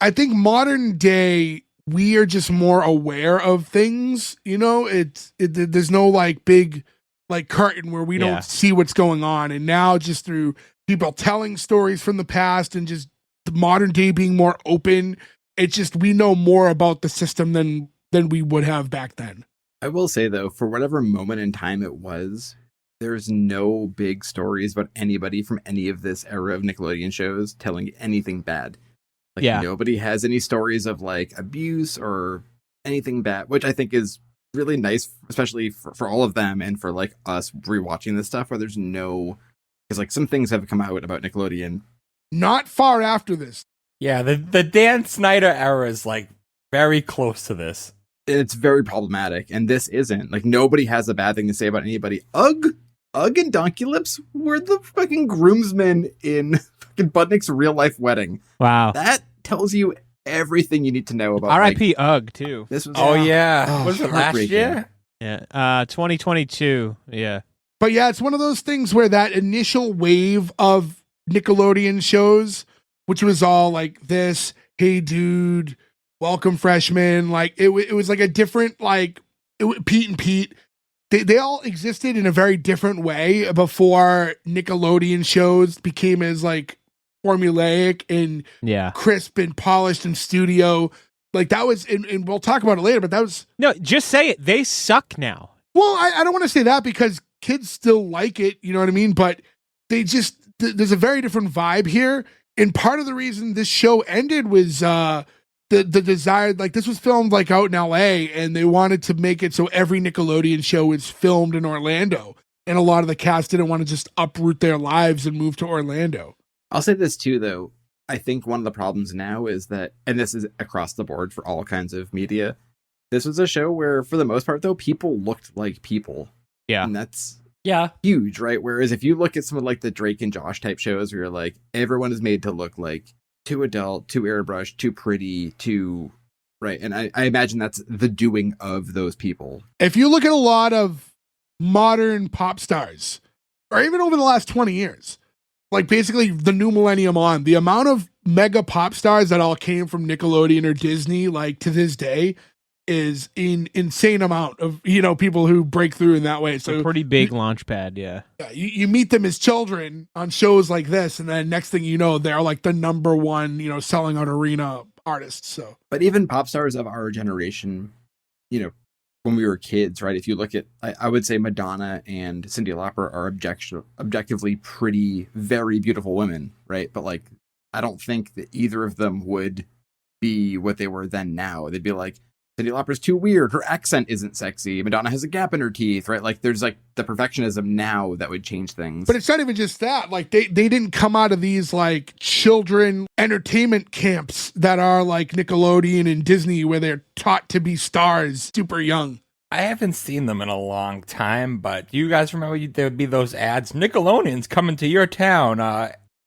I think modern day, we are just more aware of things. You know, there's no like big like curtain where we Yeah. don't see what's going on. And now just through people telling stories from the past and just the modern day being more open, it's just we know more about the system than we would have back then. I will say, though, for whatever moment in time it was, there's no big stories about anybody from any of this era of Nickelodeon shows telling anything bad. Like, Yeah. nobody has any stories of, like, abuse or anything bad, which I think is really nice, especially for all of them and for, like, us rewatching this stuff where there's no... Because, like, some things have come out about Nickelodeon. Not far after this. Yeah, the Dan Snyder era is like very close to this. It's very problematic, and this isn't. Like, nobody has a bad thing to say about anybody. Ugg and Donkey Lips were the fucking groomsmen in fucking Budnick's real life wedding. Wow. That tells you everything you need to know about. R.I.P. Ugg, too. This was Oh yeah, Oh, was it last heartbreaking. year? Yeah. 2022. Yeah. But yeah, it's one of those things where that initial wave of Nickelodeon shows, which was all like this, Hey Dude, Welcome Freshman, like it was like a different, like Pete and Pete. They all existed in a very different way before Nickelodeon shows became as like formulaic and Yeah. crisp and polished and studio. Like that was, and we'll talk about it later, but that was, No, just say it. They suck now. well, I don't want to say that because kids still like it, you know what I mean? But they just, there's a very different vibe here. And part of the reason this show ended was the desire, like this was filmed like out in LA and they wanted to make it so every Nickelodeon show was filmed in Orlando. And a lot of the cast didn't want to just uproot their lives and move to Orlando. I'll say this too, though. I think one of the problems now is that, and this is across the board for all kinds of media, this was a show where, for the most part, though, people looked like people. Yeah. And that's Yeah. huge, right? Whereas if you look at some of like the Drake and Josh type shows where you're like, everyone is made to look like too adult, too airbrushed, too pretty, too... Right. And I imagine that's the doing of those people. If you look at a lot of modern pop stars, or even over the last 20 years, like basically the new millennium on, the amount of mega pop stars that all came from Nickelodeon or Disney, like to this day, is an insane amount of, you know, people who break through in that way. It's a So pretty big launch pad, yeah. you meet them as children on shows like this, and then next thing you know, they're like the number one, you know, selling out arena artists. So, But even pop stars of our generation, you know, when we were kids, right? If you look at, I would say Madonna and Cyndi Lauper are objectively pretty, very beautiful women, right? But like, I don't think that either of them would be what they were then now. They'd be like, Cyndi Lauper's too weird. Her accent isn't sexy. Madonna has a gap in her teeth, right? Like, there's like the perfectionism now that would change things. but it's not even just that. Like they didn't come out of these like children entertainment camps that are like Nickelodeon and Disney where they're taught to be stars super young. I haven't seen them in a long time, but do you guys remember there would be those ads? Nickelodeon's coming to your town.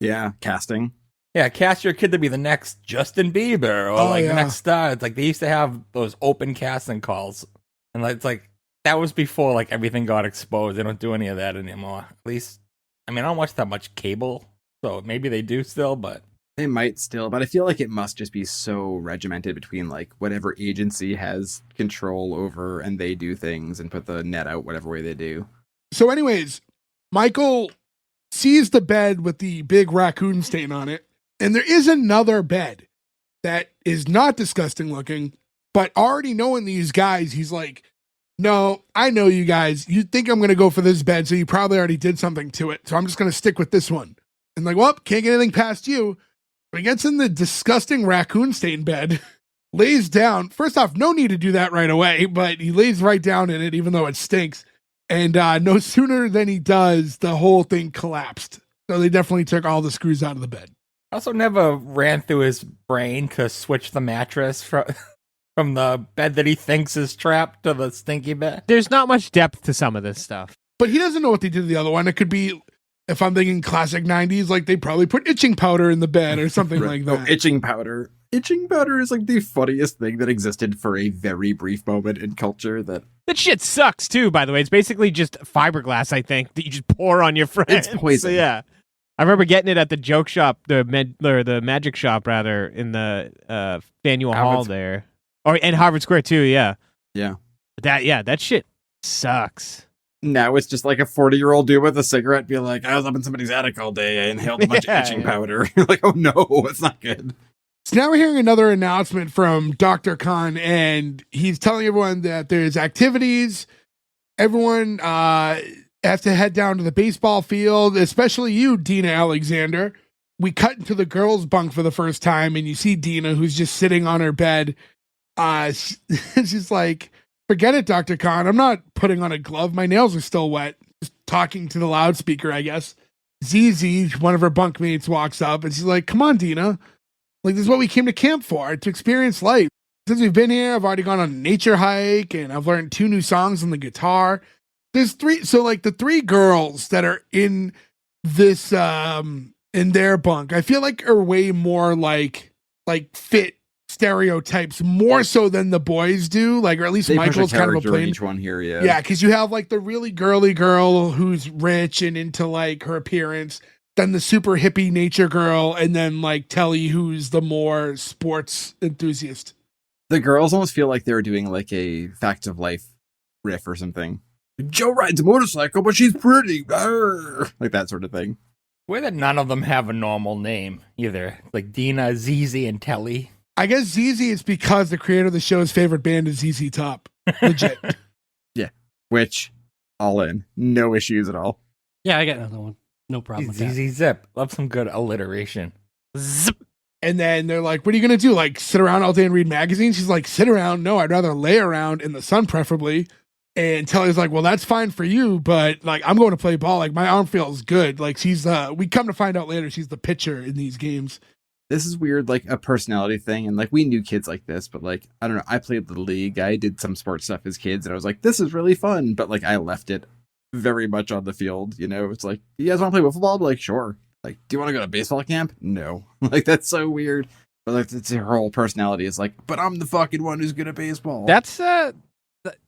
Yeah, casting. Yeah, cast your kid to be the next Justin Bieber or the next star. It's like they used to have those open casting calls. And it's like that was before like everything got exposed. They don't do any of that anymore. At least, I mean, I don't watch that much cable, so maybe they do still, but They might still, but I feel like it must just be so regimented between like whatever agency has control over and they do things and put the net out whatever way they do. So anyways, Michael sees the bed with the big raccoon stain on it. And there is another bed that is not disgusting looking, but already knowing these guys, he's like, no, I know you guys. You think I'm going to go for this bed, so you probably already did something to it. So I'm just going to stick with this one. And like, well, can't get anything past you. But he gets in the disgusting raccoon stain bed, lays down. First off, no need to do that right away, but he lays right down in it, even though it stinks. And no sooner than he does, the whole thing collapsed. So they definitely took all the screws out of the bed. also never ran through his brain to switch the mattress from the bed that he thinks is trapped to the stinky bed. There's not much depth to some of this stuff. But he doesn't know what they did to the other one. It could be, if I'm thinking classic 90s, like they probably put itching powder in the bed or something like that. Oh, itching powder. Itching powder is like the funniest thing that existed for a very brief moment in culture. That shit sucks too, by the way. It's basically just fiberglass, I think, that you just pour on your friends. It's poison. So, yeah. I remember getting it at the joke shop, the magic shop, rather, in the Faneuil Hall there. And Harvard Square too, yeah. Yeah. That shit sucks. Now it's just like a 40-year-old dude with a cigarette be like, I was up in somebody's attic all day. I inhaled a bunch of itching powder. You're like, oh no, it's not good. So now we're hearing another announcement from Dr. Khan, and he's telling everyone that there's activities. Everyone has to head down to the baseball field, especially you, Dina Alexander. We cut into the girls' bunk for the first time, and you see Dina, who's just sitting on her bed. She's like, forget it, Dr. Khan. I'm not putting on a glove. My nails are still wet. Just talking to the loudspeaker, I guess. ZZ, one of her bunkmates, walks up, and she's like, come on, Dina. Like, this is what we came to camp for, to experience life. Since we've been here, I've already gone on a nature hike, and I've learned 2 new songs on the guitar. There's 3, so like the 3 girls that are in this, in their bunk, I feel like are way more like fit stereotypes, more so than the boys do, like, or at least They push Michael's kind of a character in plain. each one here, yeah. Yeah, because you have like the really girly girl who's rich and into like her appearance, then the super hippie nature girl, and then like Telly, who's the more sports enthusiast. The girls almost feel like they're doing like a Facts of Life riff or something. Joe rides a motorcycle, but she's pretty. Arr! Like that sort of thing. Where that none of them have a normal name either. Like Dina, ZZ, and Telly. I guess ZZ is because the creator of the show's favorite band is ZZ Top. Legit. Yeah. Which, all in. No issues at all. Yeah, I got another one. No problem with that. ZZ Zip. Love some good alliteration. Zip. And then they're like, what are you going to do? Like, sit around all day and read magazines? She's like, sit around? No, I'd rather lay around in the sun, preferably. And Telly's like, well, that's fine for you, but like, I'm going to play ball. Like, my arm feels good. Like, she's, we come to find out later, she's the pitcher in these games. This is weird, like a personality thing. And like, we knew kids like this, but like, I don't know. I played the league. I did some sports stuff as kids, and I was like, this is really fun. But like, I left it very much on the field. You know, it's like, you guys want to play wiffle ball? I'm like, sure. Like, do you want to go to baseball camp? No. Like, that's so weird. But like, it's her whole personality is like, but I'm the fucking one who's good at baseball. That's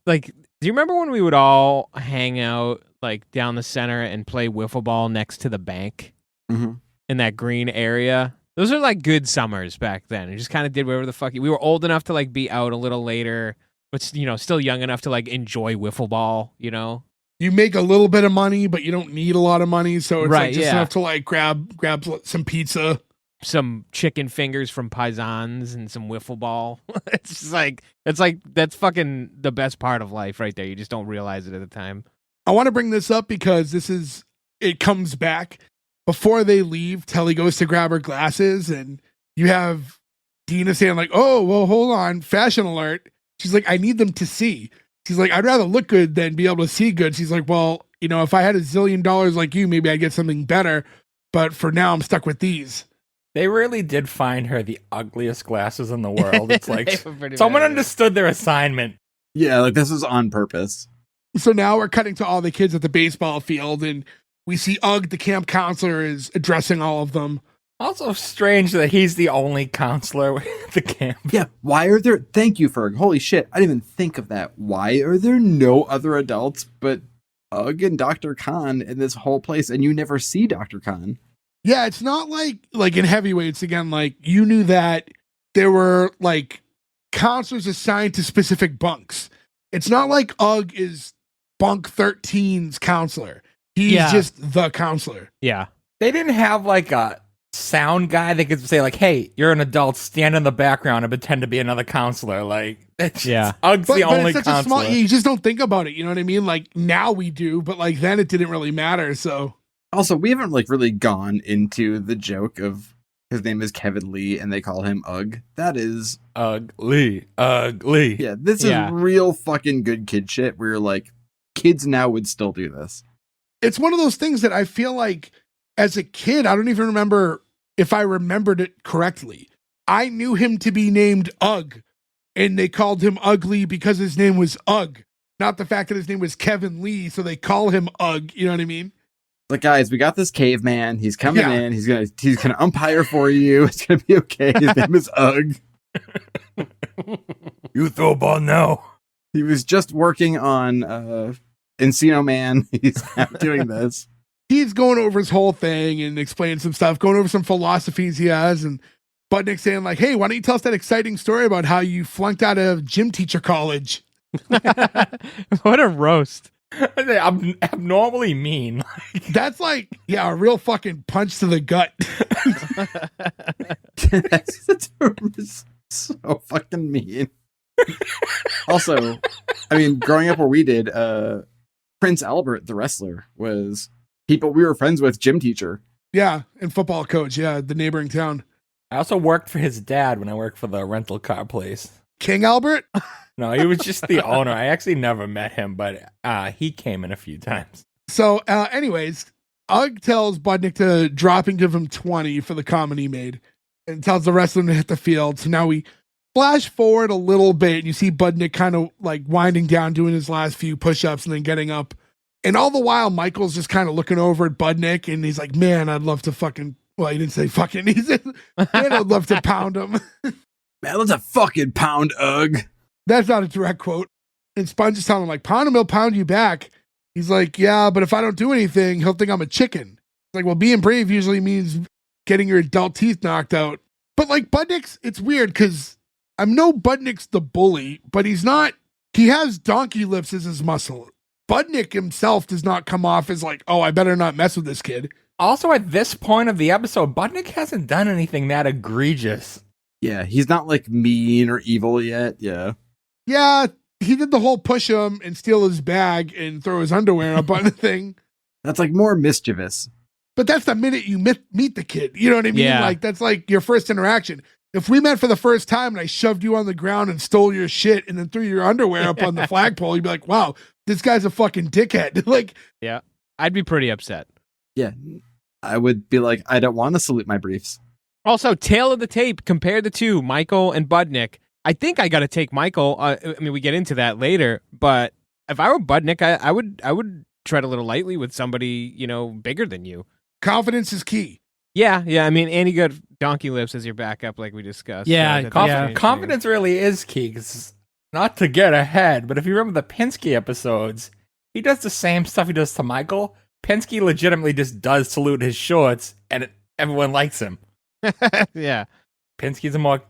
like, do you remember when we would all hang out like down the center and play wiffle ball next to the bank in that green area? Those are like good summers back then. We just kind of did whatever the fuck. We were old enough to like be out a little later, but you know, still young enough to like enjoy wiffle ball, you know? You make a little bit of money, but you don't need a lot of money. So it's Right, like just yeah. enough to like grab some pizza. some chicken fingers from Paisans and some wiffle ball. It's just like that's fucking the best part of life right there. You just don't realize it at the time. I want to bring this up because it comes back. Before they leave, Telly goes to grab her glasses, and you have Dina saying like, "Oh, well, hold on, fashion alert." She's like, "I need them to see." She's like, "I'd rather look good than be able to see good." She's like, "Well, if I had $1 zillion like you, maybe I'd get something better. But for now, I'm stuck with these." They really did find her the ugliest glasses in the world. It's like They were pretty someone bad. understood their assignment. Yeah, like this was on purpose. So now we're cutting to all the kids at the baseball field, and we see Ugg, the camp counselor, is addressing all of them. Also strange that he's the only counselor at the camp. Yeah, why are there... Thank you, Ferg. Holy shit, I didn't even think of that. Why are there no other adults but Ugg and Dr. Khan in this whole place, and you never see Dr. Khan? Yeah, it's not like in heavyweights again. Like you knew that there were like counselors assigned to specific bunks. It's not like Ugg is bunk 13's counselor. He's just the counselor. Yeah. They didn't have like a sound guy that could say like, "Hey, you're an adult. Stand in the background and pretend to be another counselor." Like, Ugg's the only it's such counselor. a small. You just don't think about it. You know what I mean? Like now we do, but like then it didn't really matter. So Also, we haven't like really gone into the joke of his name is Kevin Lee and they call him Ugg. That is ugly. yeah, this is real fucking good kid shit where you're like, kids now would still do this. it's one of those things that I feel like as a kid, I don't even remember if I remembered it correctly. I knew him to be named Ugg, and they called him Ugly because his name was Ugg, not the fact that his name was Kevin Lee, so they call him Ugg. You know what I mean? Like, guys, we got this caveman. He's coming in. He's gonna umpire for you. It's gonna be okay. His name is Ugg. You throw a ball now. He was just working on Encino Man. He's now doing this. He's going over his whole thing and explaining some stuff, going over some philosophies he has, and Budnick saying like, "Hey, why don't you tell us that exciting story about how you flunked out of gym teacher college?" What a roast. I'm abnormally mean. That's like, yeah, a real fucking punch to the gut. That's the term is so fucking mean. Also, I mean, growing up where we did, Prince Albert, the wrestler, was people we were friends with, gym teacher. Yeah, and football coach. Yeah, the neighboring town. I also worked for his dad when I worked for the rental car place. King Albert? No, he was just the owner. I actually never met him, but he came in a few times. So, anyways, Ugg tells Budnick to drop and give him 20 for the comment he made and tells the rest of them to hit the field. So now we flash forward a little bit and you see Budnick kind of like winding down, doing his last few push-ups and then getting up. And all the while, Michael's just kind of looking over at Budnick and he's like, "Man, I'd love to fucking..." Well, he didn't say fucking. He said, "Man, I'd love to pound him." Man, let's a fucking pound Ugg. That's not a direct quote. And Sponge is telling him, like, "Pound him, he'll pound you back." He's like, "Yeah, but if I don't do anything, he'll think I'm a chicken." It's like, well, being brave usually means getting your adult teeth knocked out. But like Budnick's, it's weird because I know Budnick's the bully, but he's not. He has donkey lips as his muscle. Budnick himself does not come off as like, "Oh, I better not mess with this kid." Also, at this point of the episode, Budnick hasn't done anything that egregious. Yeah, he's not like mean or evil yet. Yeah. Yeah, he did the whole push him and steal his bag and throw his underwear up on the thing. That's like more mischievous. But that's the minute you meet the kid. You know what I mean? Yeah. Like, that's like your first interaction. If we met for the first time and I shoved you on the ground and stole your shit and then threw your underwear up on the flagpole, you'd be like, "Wow, this guy's a fucking dickhead." Like, Yeah. I'd be pretty upset. Yeah. I would be like, I don't want to salute my briefs. Also, tail of the tape, compare the two, Michael and Budnick. I think I got to take Michael. I mean, we get into that later, but if I were Budnick, I would tread a little lightly with somebody, bigger than you. confidence is key. Yeah. I mean, and you got donkey lips as your backup, like we discussed. Yeah, That's yeah. changed Confidence really is key. 'Cause not to get ahead, but if you remember the Pinsky episodes, he does the same stuff he does to Michael. Pinsky legitimately just does salute his shorts, and everyone likes him. things. Yeah. Pinsky's a more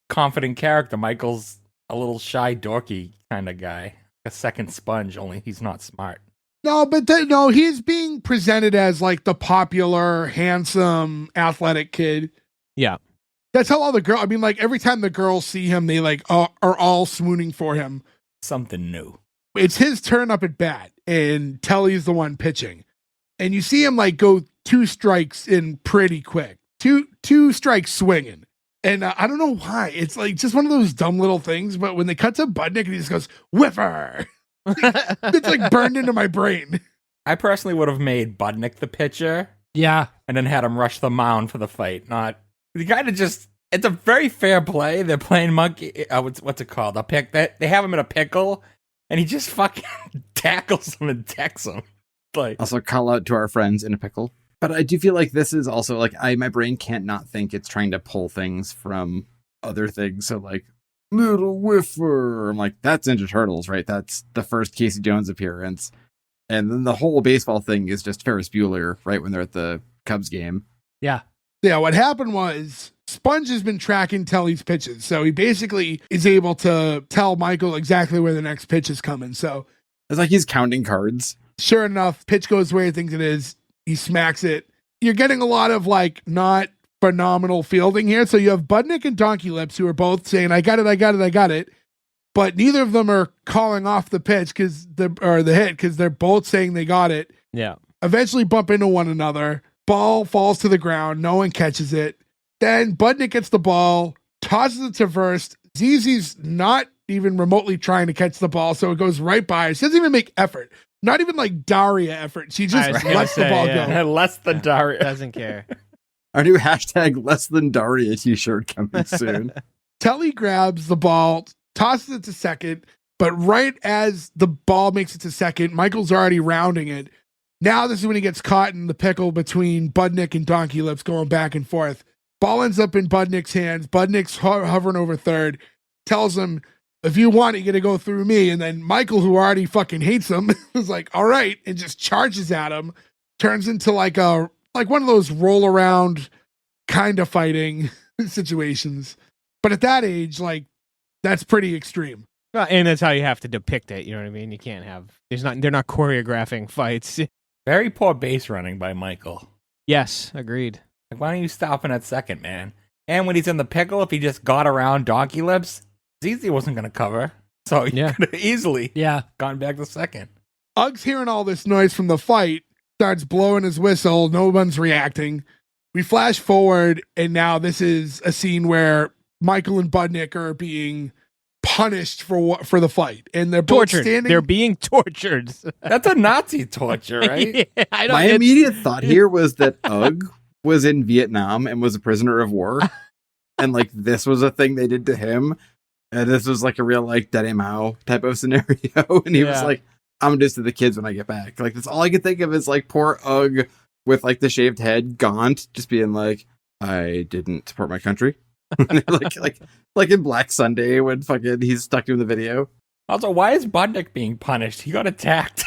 confident character. Michael's a little shy, dorky kind of guy. A second Sponge, only he's not smart. No, but no, he's being presented as like the popular, handsome, athletic kid. Yeah. That's how all the girls. I mean, like every time the girls see him, they like are all swooning for him. Something new. It's his turn up at bat, and Telly's the one pitching, and you see him like go 2 strikes in pretty quick, two strikes swinging, and I don't know why. It's like just one of those dumb little things. But when they cut to Budnick and he just goes whiffer, it's like burned into my brain. I personally would have made Budnick the pitcher Yeah. and then had him rush the mound for the fight. Not the guy to just. It's a very fair play. They're playing monkey. What's it called? A pick. They have him in a pickle, and he just fucking tackles him and decks him. Like, Also, call out to our friends in a pickle. But I do feel like this is also like my brain can't not think it's trying to pull things from other things. So like little whiffer, I'm like, that's Ninja Turtles, right? That's the first Casey Jones appearance, and then the whole baseball thing is just Ferris Bueller, right? When they're at the Cubs game. Yeah. Yeah, what happened was Sponge has been tracking Telly's pitches. So he basically is able to tell Michael exactly where the next pitch is coming. So It's like he's counting cards. sure enough, pitch goes where he thinks it is. He smacks it. You're getting a lot of like not phenomenal fielding here. So you have Budnick and Donkey Lips who are both saying, I got it, I got it, I got it. But neither of them are calling off the pitch or the hit because they're both saying they got it. Yeah. Eventually bump into one another. Ball falls to the ground. No one catches it. Then Budnick gets the ball, tosses it to first. ZZ's not even remotely trying to catch the ball, so it goes right by her. She doesn't even make effort. Not even like Daria effort. She just I was gonna lets the say, ball yeah. go. less than Daria. Doesn't care. Our new hashtag less than Daria t-shirt coming soon. Telly grabs the ball, tosses it to second, but right as the ball makes it to second, Michael's already rounding it. Now this is when he gets caught in the pickle between Budnick and Donkey Lips going back and forth. Ball ends up in Budnick's hands. Budnick's hovering over third, tells him, if you want it, you got to go through me. And then Michael, who already fucking hates him, is like, all right, and just charges at him. Turns into like one of those roll around kind of fighting situations. But at that age, like, that's pretty extreme. Well, and that's how you have to depict it. You know what I mean? You can't have. They're not choreographing fights. Very poor base running by Michael. Yes, agreed. Like, why don't you stop him at second, man? And when he's in the pickle, if he just got around Donkey Lips, ZZ wasn't going to cover. So he could have easily gone back to second. Uggs hearing all this noise from the fight, starts blowing his whistle. No one's reacting. We flash forward, and now this is a scene where Michael and Budnick are being punished for the fight, and they're both Tortured. standing. They're being tortured. That's a Nazi torture, right? Yeah, I don't, My immediate thought here was that Ugg was in Vietnam and was a prisoner of war. And like this was a thing they did to him. And this was like a real like Daddy Mao type of scenario. And he was like, I'm gonna do this to the kids when I get back. Like that's all I could think of is like poor Ugg with like the shaved head, gaunt, just being like, I didn't support my country. like in Black Sunday when fucking he's stuck doing the video. Also, why is Budnick being punished? He got attacked.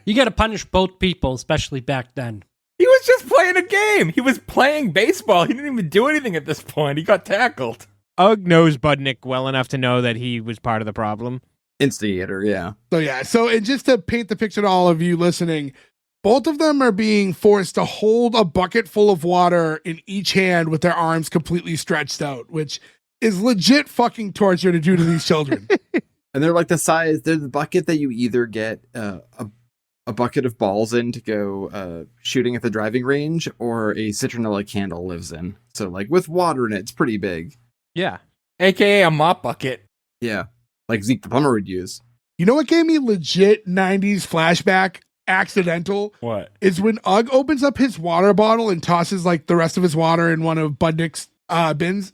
You got to punish both people, especially back then. He was just playing a game. He was playing baseball. He didn't even do anything at this point. He got tackled. Ugg knows Budnick well enough to know that he was part of the problem. Instigator, yeah. So and just to paint the picture to all of you listening, both of them are being forced to hold a bucket full of water in each hand with their arms completely stretched out, which is legit fucking torture to do to these children. And they're like they're the bucket that you either get a bucket of balls in to go shooting at the driving range, or a citronella candle lives in. So like with water in it, it's pretty big. Yeah. AKA a mop bucket. Yeah. Like Zeke the plumber would use. You know what gave me legit 90s flashback? Accidental. What? Is when Ugg opens up his water bottle and tosses like the rest of his water in one of Budnick's bins.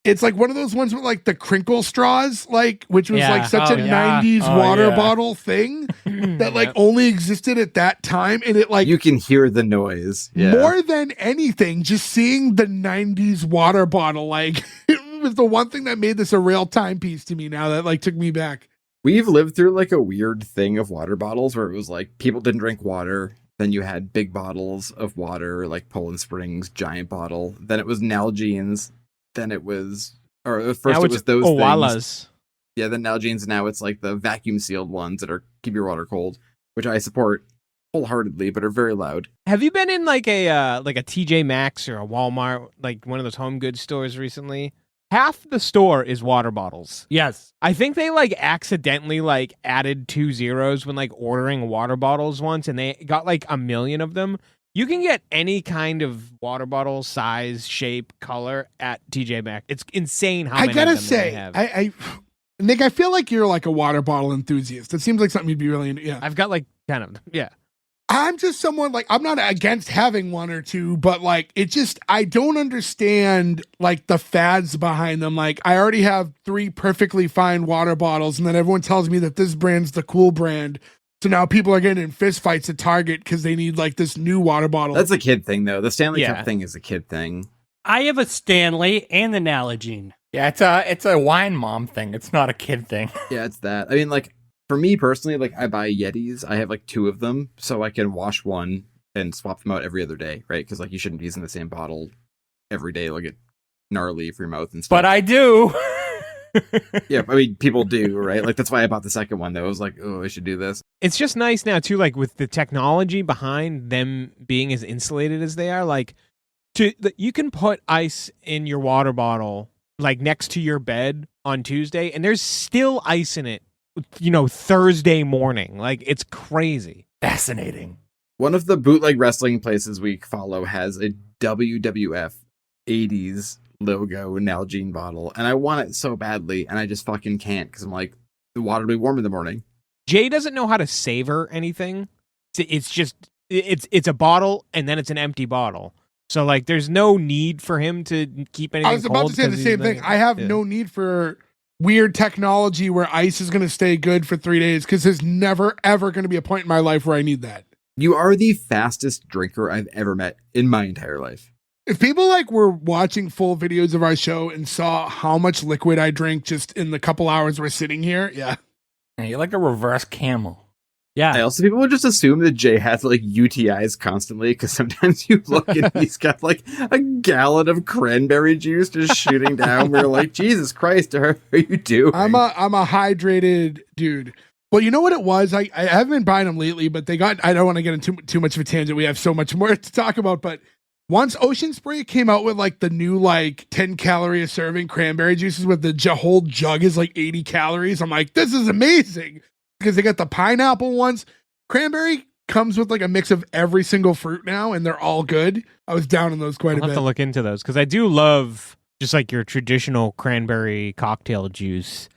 It's like one of those ones with like the crinkle straws, like, which was like such a 90s water bottle thing that like only existed at that time. And it like, you can hear the noise. Yeah. more than anything, just seeing the 90s water bottle, like it was the one thing that made this a real timepiece to me now that like took me back. We've lived through like a weird thing of water bottles where it was like people didn't drink water. Then you had big bottles of water, like Poland Springs, giant bottle. Then it was Nalgene's. Then it was, or first now it was those Owalas. things. Yeah, then Nalgene's. Now it's like the vacuum sealed ones that are keep your water cold, which I support. wholeheartedly, but are very loud. Have you been in like a TJ Maxx or a Walmart, like one of those home goods stores recently? Half the store is water bottles. Yes. I think they like accidentally like added 2 zeros when like ordering water bottles once, and they got like 1 million of them. You can get any kind of water bottle, size, shape, color at TJ Maxx. It's insane how I many gotta of them they say, have. Nick, I feel like you're like a water bottle enthusiast. It seems like something you'd be really into. Yeah. I've got like 10 of them. Yeah. I'm just someone like, I'm not against having one or two, but like, I don't understand like the fads behind them. Like, I already have 3 perfectly fine water bottles, and then everyone tells me that this brand's the cool brand. So now people are getting in fist fights at Target because they need like this new water bottle. That's a kid thing, though. The Stanley Yeah. Cup thing is a kid thing. I have a Stanley and an Nalgene. Yeah, it's a wine mom thing. It's not a kid thing. Yeah, it's that. I mean, like, for me personally, like, I buy Yetis. I have like 2 of them, so I can wash one and swap them out every other day, right? Because like you shouldn't be using the same bottle every day, like it gnarly for your mouth and stuff. But I do. Yeah, I mean, people do, right? Like, that's why I bought the second one, though. I was like, oh, I should do this. It's just nice now too, like with the technology behind them being as insulated as they are, like you can put ice in your water bottle like next to your bed on Tuesday, and there's still ice in it, Thursday morning. Like, it's crazy. Fascinating. One of the bootleg wrestling places we follow has a WWF 80s logo Nalgene bottle, and I want it so badly, and I just fucking can't because I'm like, the water will be warm in the morning. Jay doesn't know how to savor anything. It's just it's a bottle and then it's an empty bottle. So like, there's no need for him to keep anything. I was about to say the same thing. I have no need for weird technology where ice is going to stay good for 3 days, because there's never ever going to be a point in my life where I need that. You are the fastest drinker I've ever met in my entire life. If people like were watching full videos of our show and saw how much liquid I drink just in the couple hours we're sitting here, yeah. Yeah, you're like a reverse camel. Yeah. I also, people would just assume that Jay has like UTIs constantly, because sometimes you look and he's got like a gallon of cranberry juice just shooting down. We're like, Jesus Christ, how are you doing? I'm a hydrated dude. Well, you know what it was? I haven't been buying them lately, but I don't want to get into too much of a tangent. We have so much more to talk about, but once Ocean Spray came out with like the new like 10 calorie a serving cranberry juices with the whole jug is like 80 calories, I'm like, this is amazing, because they got the pineapple ones. Cranberry comes with like a mix of every single fruit now, and they're all good. I was down in those quite I'll a have bit. to look into those, because I do love just like your traditional cranberry cocktail juice,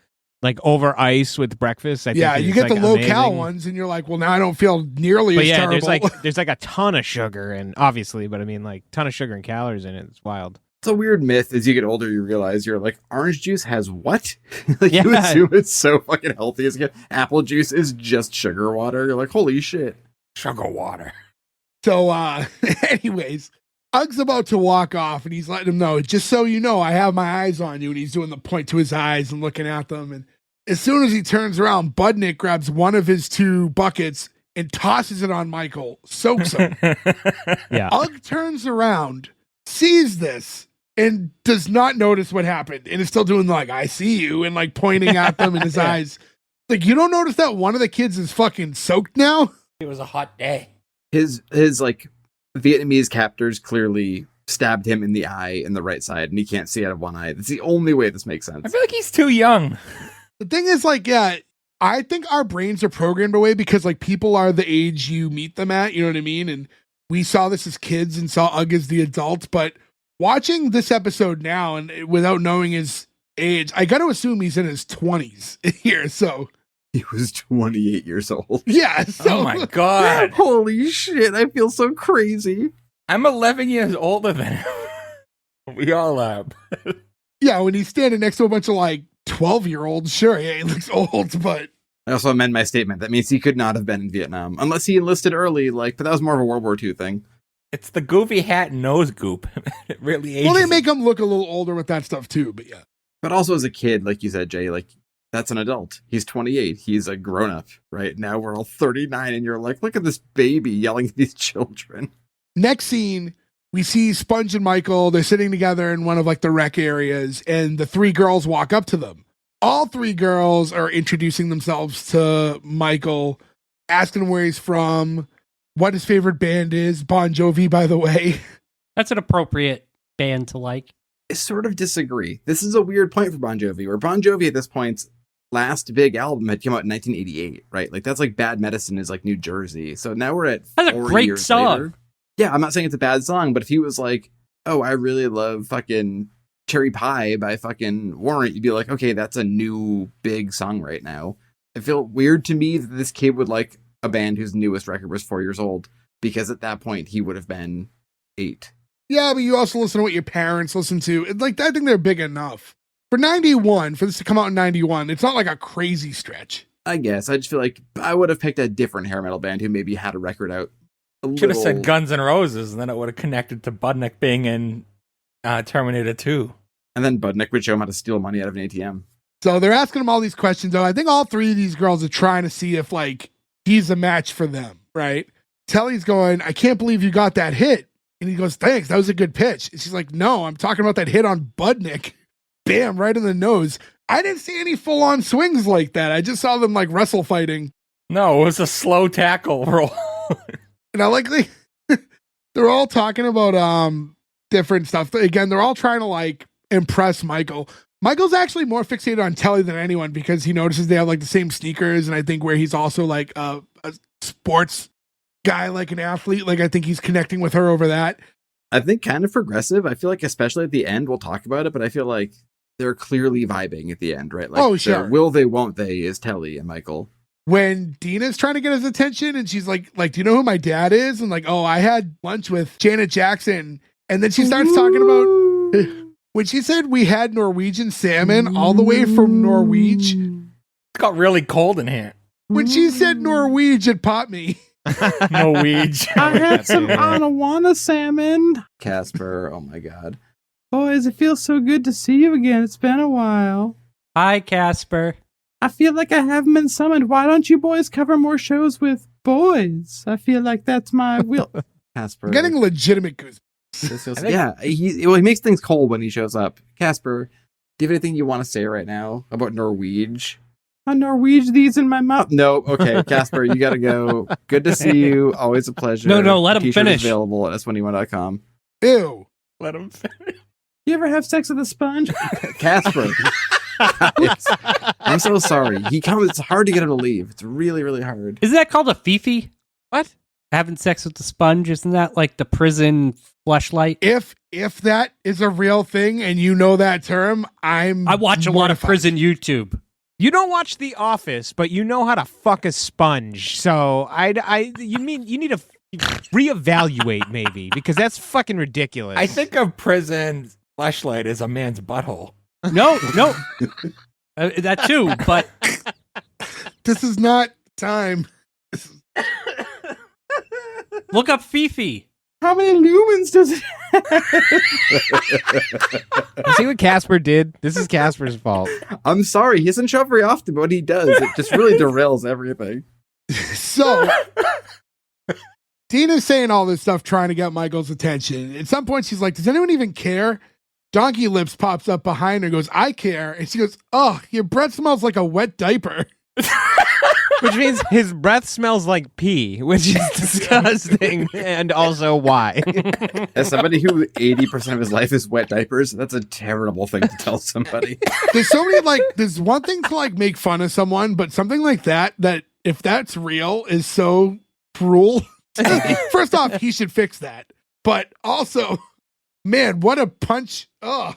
like over ice with breakfast. I Yeah, think you it's, get the like, low amazing. cal ones, and you're like, well, now I don't feel nearly But as yeah, terrible. there's like a ton of sugar, and obviously, but I mean, like, ton of sugar and calories in it. It's wild. It's a weird myth. As you get older, you realize you're like, orange juice has what? Like, Yeah. you assume it's so fucking healthy as a kid. Apple juice is just sugar water. You're like, holy shit. Sugar water. So, anyways, Ug's about to walk off, and he's letting him know, just so you know, I have my eyes on you. And he's doing the point to his eyes and looking at them. And as soon as he turns around, Budnick grabs one of his 2 buckets and tosses it on Michael, soaks him. Yeah. Ugg turns around, sees this, and does not notice what happened, and is still doing like, I see you, and like pointing at them in his eyes. Like, you don't notice that one of the kids is fucking soaked now? It was a hot day. His like Vietnamese captors clearly stabbed him in the eye in the right side, and he can't see out of one eye. That's the only way this makes I sense. feel like he's too young. The thing is, like, yeah, I think our brains are programmed away because like people are the age you meet them at, you know what I mean? And we saw this as kids and saw Ugg as the adult, but watching this episode now and without knowing his age, I got to assume he's in his 20s here. So He was 28 years old. yeah. So, Oh my god. Holy shit, I feel so crazy. I'm 11 years older than him. We all are. yeah, when he's standing next to a bunch of like 12-year-olds, sure, yeah, he looks old, but I also amend my statement. That means he could not have been in Vietnam unless he enlisted early, but that was more of a World War II thing. It's the goofy hat and nose goop. It really ages well, they him. make him look a little older with that stuff too. But yeah, But also as a kid, like you said, Jay, like that's an adult. He's 28. He's a grown up, right? Now we're all 39 and you're like, look at this baby yelling at these children. next scene, we see Sponge and Michael. They're sitting together in one of like the rec areas, and the 3 girls walk up to them. All 3 girls are introducing themselves to Michael, asking him where he's from. what his favorite band is. Bon Jovi, by the way. That's an appropriate band to like. I sort of disagree. This is a weird point for Bon Jovi, where Bon Jovi at this point's last big album had come out in 1988, right? Like that's like Bad Medicine is like New Jersey. So now we're at That's a 4 great years song. later. Yeah, I'm not saying it's a bad song, but if he was like, oh, I really love fucking Cherry Pie by fucking Warrant, you'd be like, okay, that's a new big song right now. It felt weird to me that this kid would like a band whose newest record was 4 years old, because at that point he would have been 8. Yeah, but you also listen to what your parents listen to. Like, I think they're big enough. For 91, for this to come out in 91, it's not like a crazy stretch. I guess. I just feel like I would have picked a different hair metal band who maybe had a record out. Should have said Guns N' Roses, and then it would have connected to Budnick being in Terminator 2. And then Budnick would show him how to steal money out of an ATM. So they're asking him all these questions. I think all 3 of these girls are trying to see if, like, he's a match for them, right? Telly's going, I can't believe you got that hit. And he goes, thanks, that was a good pitch. And she's like, no, I'm talking about that hit on Budnick. Bam, right in the nose. I didn't see any full-on swings like that. I just saw them, like, wrestle fighting. No, it was a slow tackle roll. And I like they're all talking about different stuff. Again, they're all trying to like impress Michael. Michael's actually more fixated on Telly than anyone because he notices they have like the same sneakers, and I think where he's also like a sports guy, like an athlete. Like I think he's connecting with her over that. I think kind of progressive. I feel like especially at the end, we'll talk about it, but I feel like they're clearly vibing at the end, right? Like, oh, sure. Will they, won't they is Telly and Michael. When Dina's trying to get his attention and she's like, do you know who my dad is? And like, oh, I had lunch with Janet Jackson. And then she starts talking about when she said we had Norwegian salmon all the way from Norwich. It got really cold in here. When she said Norwich, it popped me. Norwegian. I had some Anawanna salmon. Casper, oh my God. Boys, it feels so good to see you again. It's been a while. Hi, Casper. I feel like I haven't been summoned. Why don't you boys cover more shows with boys? I feel like that's my will. Casper. I'm getting legitimate goosebumps. Yeah, he makes things cold when he shows up. Casper, do you have anything you want to say right now about Norwich? I Norwich these in my mouth. No, okay, Casper, you gotta go. Good to see you. Always a pleasure. No, let him T-shirt finish. Is available at s1e1.com. Ew. Let him finish. You ever have sex with a sponge? Casper. I'm so sorry. He comes. It's hard to get him to leave. It's really, really hard. Isn't that called a fifi? What? Having sex with the sponge? Isn't that like the prison fleshlight? If that is a real thing and you know that term, I watch a lot of prison YouTube. You don't watch The Office, but you know how to fuck a sponge. So you need to reevaluate maybe because that's fucking ridiculous. I think a prison fleshlight is a man's butthole. No. That too, but This is not time. look up Fifi. How many lumens does it You see what Casper did? This is Casper's fault. I'm sorry. He doesn't show up very often, but when he does, it just really derails everything. So Dina's saying all this stuff trying to get Michael's attention. At some point she's like, does anyone even care? Donkey Lips pops up behind her and goes, I care. And she goes, oh, your breath smells like a wet diaper. Which means his breath smells like pee, which is disgusting. And also why? As somebody who 80% of his life is wet diapers, that's a terrible thing to tell somebody. There's so many, like, there's one thing to, like, make fun of someone, but something like that if that's real is so cruel. First off, he should fix that. But also, man, what a punch. Oh,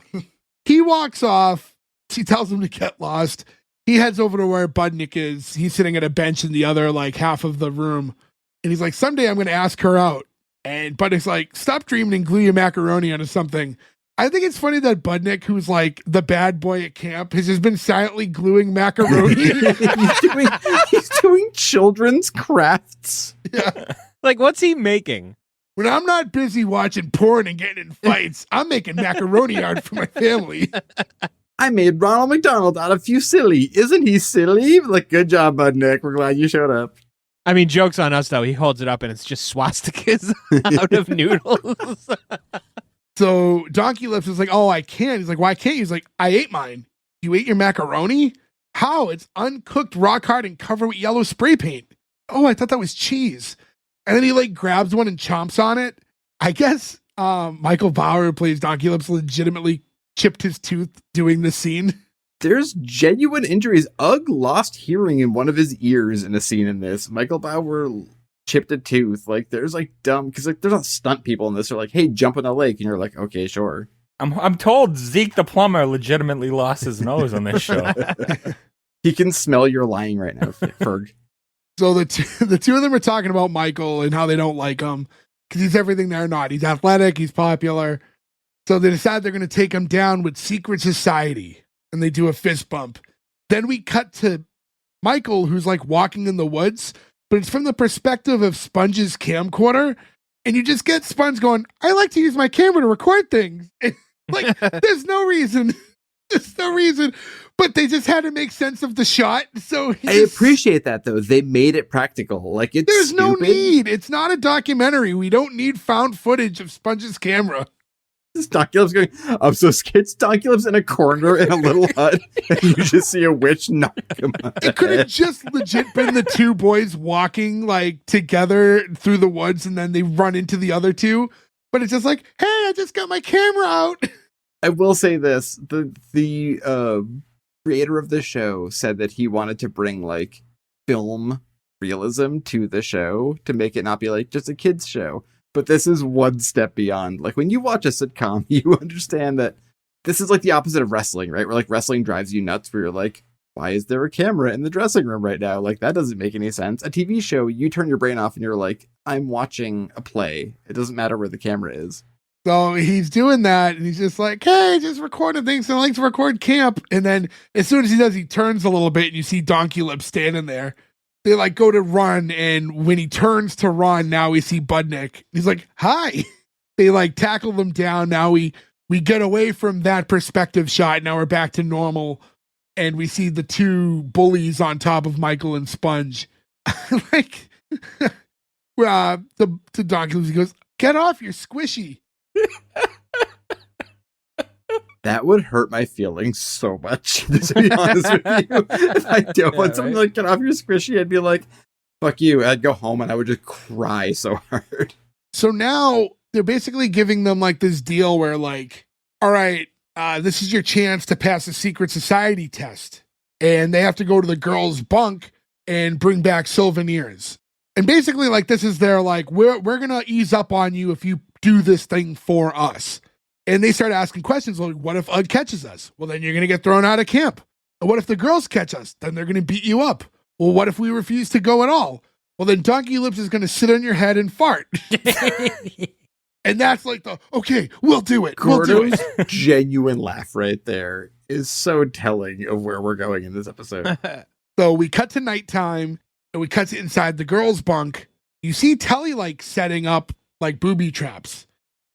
he walks off. She tells him to get lost. He heads over to where Budnick is. He's sitting at a bench in the other, like, half of the room. And he's like, someday I'm going to ask her out. And Budnick's like, stop dreaming and glue your macaroni onto something. I think it's funny that Budnick, who's like the bad boy at camp, has just been silently gluing macaroni. he's doing children's crafts. Yeah. Like, what's he making? When I'm not busy watching porn and getting in fights, I'm making macaroni art for my family. I made Ronald McDonald out of Fusilli. Isn't he silly? Like, good job, Budnick. We're glad you showed up. I mean, joke's on us, though. He holds it up and it's just swastikas out of noodles. So Donkey Lips is like, oh, I can't. He's like, why can't you? He's like, I ate mine. You ate your macaroni? How? It's uncooked, rock hard, and covered with yellow spray paint. Oh, I thought that was cheese. And then he like grabs one and chomps on it. I guess Michael Bauer, who plays Donkey Lips, legitimately chipped his tooth doing this scene. There's genuine injuries. Ugg lost hearing in one of his ears in a scene in this. Michael Bauer chipped a tooth. Like, there's like dumb, because like there's not stunt people in this. They're like, hey, jump in a lake, and you're like, okay, sure. I'm told Zeke the plumber legitimately lost his nose on this show. He can smell you're lying right now, Ferg. So the two of them are talking about Michael and how they don't like him because he's everything they're not. He's athletic, he's popular. So they decide they're going to take him down with secret society, and they do a fist bump. Then we cut to Michael, who's like walking in the woods, but it's from the perspective of Sponge's camcorder, and you just get Sponge going, I like to use my camera to record things. Like, there's no reason. There's no reason. But they just had to make sense of the shot. So I appreciate that, though. They made it practical. Like, it's there's no stupid. need. It's not a documentary. We don't need found footage of Sponge's camera. This Donkey Lips going, I'm so scared. It's Donkey Lips in a corner in a little hut, and you just see a witch knock him out. It could have just legit been the two boys walking like together through the woods, and then they run into the other two. But it's just like, hey, I just got my camera out. I will say this: the creator of the show said that he wanted to bring like film realism to the show to make it not be like just a kids show. But this is one step beyond. Like, when you watch a sitcom, you understand that this is like the opposite of wrestling, right? Where like wrestling drives you nuts, where you're like, why is there a camera in the dressing room right now? Like, that doesn't make any sense. A TV show, you turn your brain off and you're like, I'm watching a play. It doesn't matter where the camera is. So he's doing that, and he's just like, hey, just recording things. I like to record camp. And then as soon as he does, he turns a little bit, and you see Donkey Lips standing there. They like go to run, and when he turns to run, now we see Budnick. He's like, hi. They like tackle them down. Now we get away from that perspective shot. Now we're back to normal, and we see the two bullies on top of Michael and Sponge. Like, the Donkey Lips, he goes, get off, you're squishy. That would hurt my feelings so much, to be honest with you. If I don't want someone to like, get off your squishy, I'd be like, fuck you. I'd go home and I would just cry so hard. So now they're basically giving them like this deal where like, all right, this is your chance to pass a secret society test. And they have to go to the girls' bunk and bring back souvenirs. And basically like this is their like, we're going to ease up on you if you do this thing for us. And they start asking questions like, what if Ugg catches us? Well, then you're going to get thrown out of camp. And what if the girls catch us? Then they're going to beat you up. Well, what if we refuse to go at all? Well, then Donkey Lips is going to sit on your head and fart. And that's like the, okay, we'll do it. We'll do Gordo's it. genuine laugh right there is so telling of where we're going in this episode. So we cut to nighttime, and we cut to inside the girls' bunk. You see Telly like setting up like booby traps.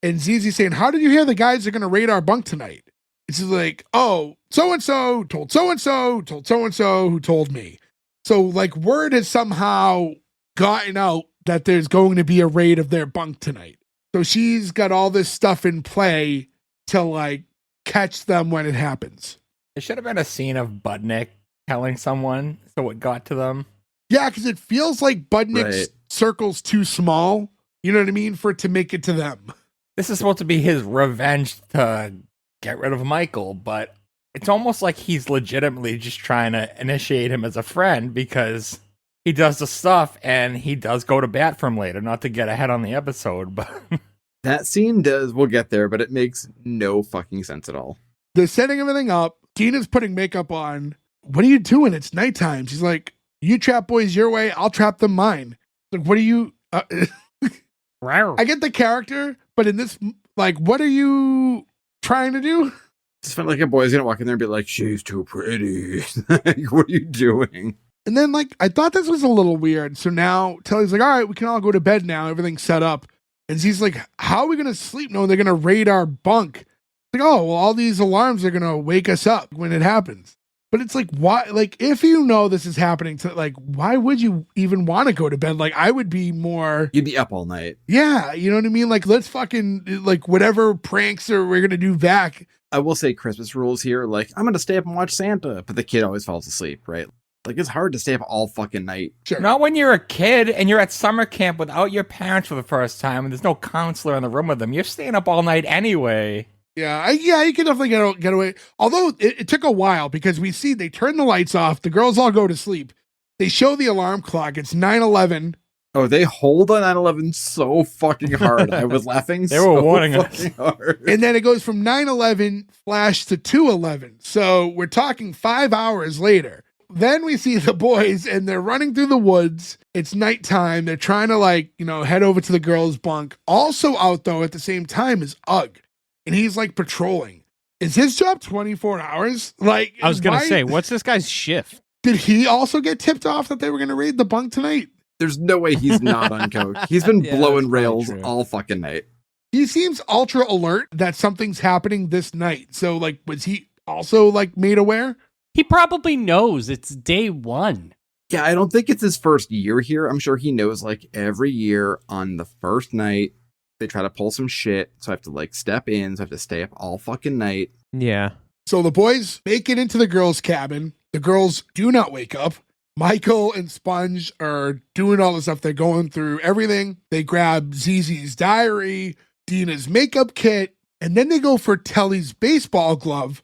And Zizi saying, how did you hear the guys are going to raid our bunk tonight? It's just like, oh, so-and-so told so-and-so, told so-and-so who told me. So like word has somehow gotten out that there's going to be a raid of their bunk tonight. So she's got all this stuff in play to like catch them when it happens. It should have been a scene of Budnick telling someone so it got to them. Yeah, because it feels like Budnick's Right. circle's too small, you know what I mean, for it to make it to them. This is supposed to be his revenge to get rid of Michael, but it's almost like he's legitimately just trying to initiate him as a friend because he does the stuff and he does go to bat for him later, not to get ahead on the episode, but That scene we'll get there, but it makes no fucking sense at all. They're setting everything up. Tina's putting makeup on. What are you doing? It's nighttime. She's like, you trap boys your way, I'll trap them mine. Like, what are you... I get the character, but in this, like, what are you trying to do? It's felt like a boy's gonna walk in there and be like, she's too pretty. Like, what are you doing? And then, like, I thought this was a little weird. So now Telly's like, all right, we can all go to bed now. Everything's set up. And she's like, how are we going to sleep knowing they're going to raid our bunk? Like, oh, well, all these alarms are going to wake us up when it happens. But it's like, why? Like, if you know this is happening, to like, why would you even want to go to bed? Like, I would be more. You'd be up all night. Yeah, you know what I mean? Like, let's fucking, like, whatever pranks or we're going to do back. I will say Christmas rules here. Like, I'm going to stay up and watch Santa. But the kid always falls asleep, right? Like, it's hard to stay up all fucking night. Sure. Not when you're a kid and you're at summer camp without your parents for the first time and there's no counselor in the room with them. You're staying up all night anyway. Yeah, you can definitely get away. Although it took a while because we see they turn the lights off. The girls all go to sleep. They show the alarm clock. It's 9:11. Oh, they hold on 9/11 so fucking hard. I was laughing They were so warning us. fucking hard. And then it goes from 9:11 flash to 2:11. So we're talking 5 hours later. Then we see the boys and they're running through the woods. It's nighttime. They're trying to head over to the girls' bunk. Also out though at the same time is Ugg. And he's like patrolling. Is his job 24 hours? Like, I was going to why- say, what's this guy's shift? Did he also get tipped off that they were going to raid the bunk tonight? There's no way he's not on coke. He's been Yeah, blowing that's rails probably true. all fucking night. He seems ultra alert that something's happening this night. So, like, was he also, like, made aware? He probably knows it's day one. Yeah, I don't think it's his first year here. I'm sure he knows, like, every year on the first night, they try to pull some shit. So I have to, like, step in. So I have to stay up all fucking night. Yeah. So the boys make it into the girls' cabin. The girls do not wake up. Michael and Sponge are doing all the stuff. They're going through everything. They grab Zizi's diary, Dina's makeup kit, and then they go for Telly's baseball glove.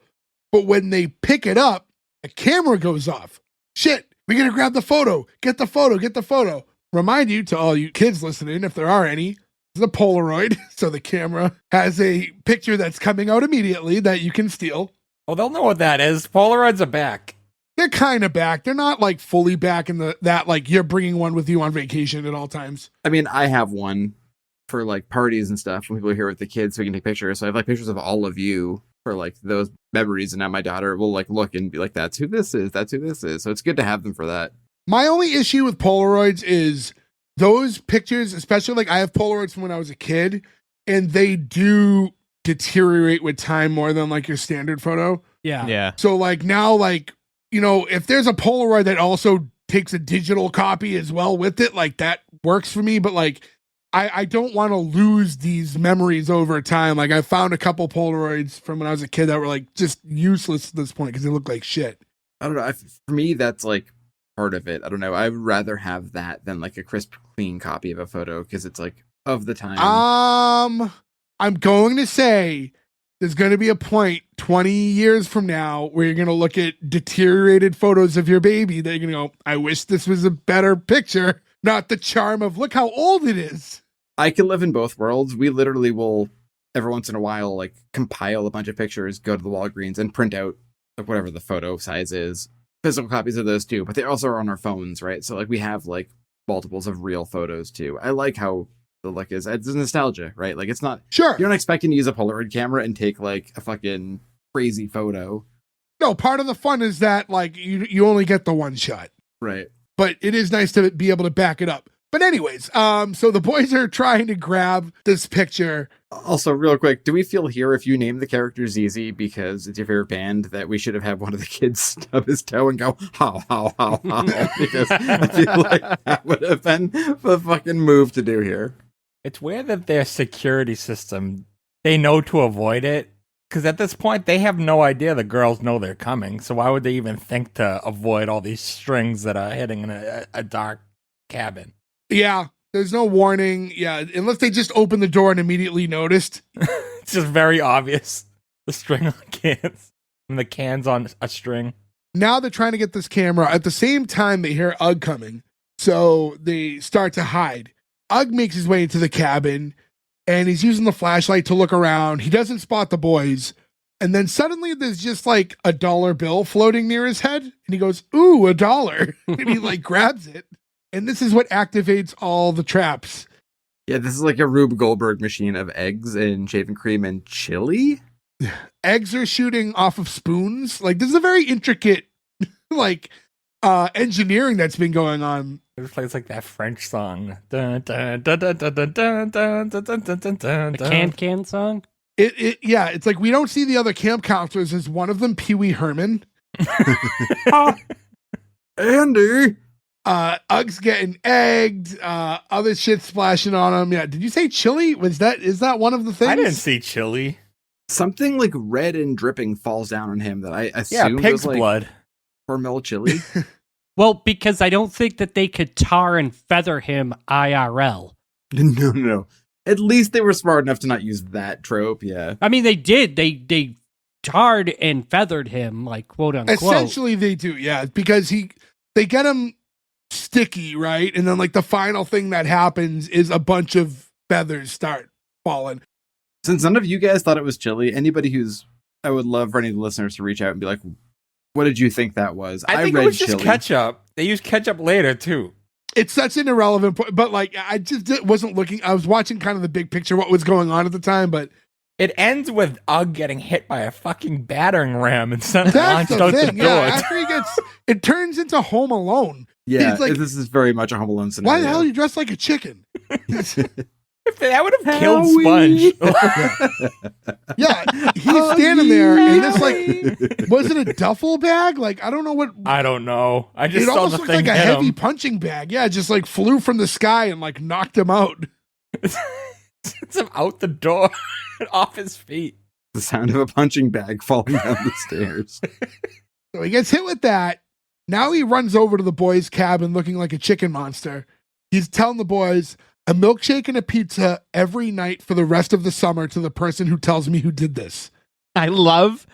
But when they pick it up, a camera goes off. Shit, we gotta grab the photo. Get the photo, get the photo. Remind you to all you kids listening, if there are any, it's a Polaroid. So the camera has a picture that's coming out immediately that you can steal. Oh, they'll know what that is. Polaroids are back. They're kind of back. They're not like fully back in that like you're bringing one with you on vacation at all times. I mean, I have one for, like, parties and stuff when people are here with the kids so we can take pictures. So I have, like, pictures of all of you for, like, those memories. And now my daughter will, like, look and be like, that's who this is. That's who this is. So it's good to have them for that. My only issue with Polaroids is those pictures, especially like I have Polaroids from when I was a kid, and they do deteriorate with time more than like your standard photo. Yeah. Yeah. So like now, like, you know, if there's a Polaroid that also takes a digital copy as well with it, like that works for me. But like, I don't want to lose these memories over time. Like I found a couple Polaroids from when I was a kid that were like just useless at this point because they look like shit. I don't know. For me, that's, like, part of it. I don't know. I would rather have that than, like, a crisp, clean copy of a photo because it's, like, of the time. I'm going to say there's going to be a point 20 years from now where you're going to look at deteriorated photos of your baby that you're going to go, I wish this was a better picture, not the charm of look how old it is. I can live in both worlds. We literally will, every once in a while, like, compile a bunch of pictures, go to the Walgreens, and print out, like, whatever the photo size is. Physical copies of those too, but they also are on our phones, right? So, like, we have, like, multiples of real photos too. I like how the look is. It's nostalgia, right? Like, it's not, Sure. you're not expecting to use a Polaroid camera and take, like, a fucking crazy photo. No, part of the fun is that like you only get the one shot, Right. but it is nice to be able to back it up. But anyways, so the boys are trying to grab this picture. Also, real quick, do we feel here if you name the character ZZ because it's your favorite band that we should have had one of the kids stub his toe and go, how, because I feel like that would have been the fucking move to do here. It's weird that their security system, they know to avoid it. Because at this point, they have no idea the girls know they're coming. So why would they even think to avoid all these strings that are hitting in a dark cabin? Yeah, there's no warning. Yeah, unless they just opened the door and immediately noticed. It's just very obvious. The string on cans. And the cans on a string. Now they're trying to get this camera. At the same time, they hear Ugg coming. So they start to hide. Ugg makes his way into the cabin, and he's using the flashlight to look around. He doesn't spot the boys. And then suddenly there's just like a $1 bill floating near his head. And he goes, ooh, $1. And he like grabs it. And this is what activates all the traps. Yeah, this is like a Rube Goldberg machine of eggs and shaving cream and chili. Eggs are shooting off of spoons. Like this is a very intricate like engineering that's been going on. It plays like that French song. Dun, dun, dun, dun, dun, dun, dun, dun, dun, dun, dun, dun, The Can song? Yeah, it's like we don't see the other camp counselors. Is one of them Pee Wee Herman? Andy! Ugg's getting egged, other shit splashing on him. Yeah, did you say chili? Is that one of the things? I didn't see chili. Something like red and dripping falls down on him that I assumed Yeah, pig's was like blood. Hormel chili. Well, because I don't think that they could tar and feather him IRL. No. At least they were smart enough to not use that trope. Yeah. I mean, they did. They tarred and feathered him, like quote unquote. Essentially, they do, yeah, because they get him sticky, right? And then like the final thing that happens is a bunch of feathers start falling. Since none of you guys thought it was chili, I would love for any of the listeners to reach out and be like, what did you think that was? I think read it was just chili. ketchup. They used ketchup later too. It's such an irrelevant point, but like I just wasn't looking. I was watching kind of the big picture, what was going on at the time, but It ends with Ugg getting hit by a fucking battering ram and suddenly that's launched the out the thing. door. Yeah, after it turns into Home Alone. Yeah, He's like, this is very much a Home Alone scenario. why the hell are you dressed like a chicken? That would have killed Sponge. Yeah, he's standing there, and this like, was it a duffel bag? Like, I don't know what. I don't know. I just It saw almost the looked thing like a hit heavy him. punching bag. Yeah, it just like flew from the sky and like knocked him out. It's him out the door and off his feet. The sound of a punching bag falling down the stairs. So he gets hit with that. Now he runs over to the boys' cabin looking like a chicken monster. He's telling the boys a milkshake and a pizza every night for the rest of the summer to the person who tells me who did this. I love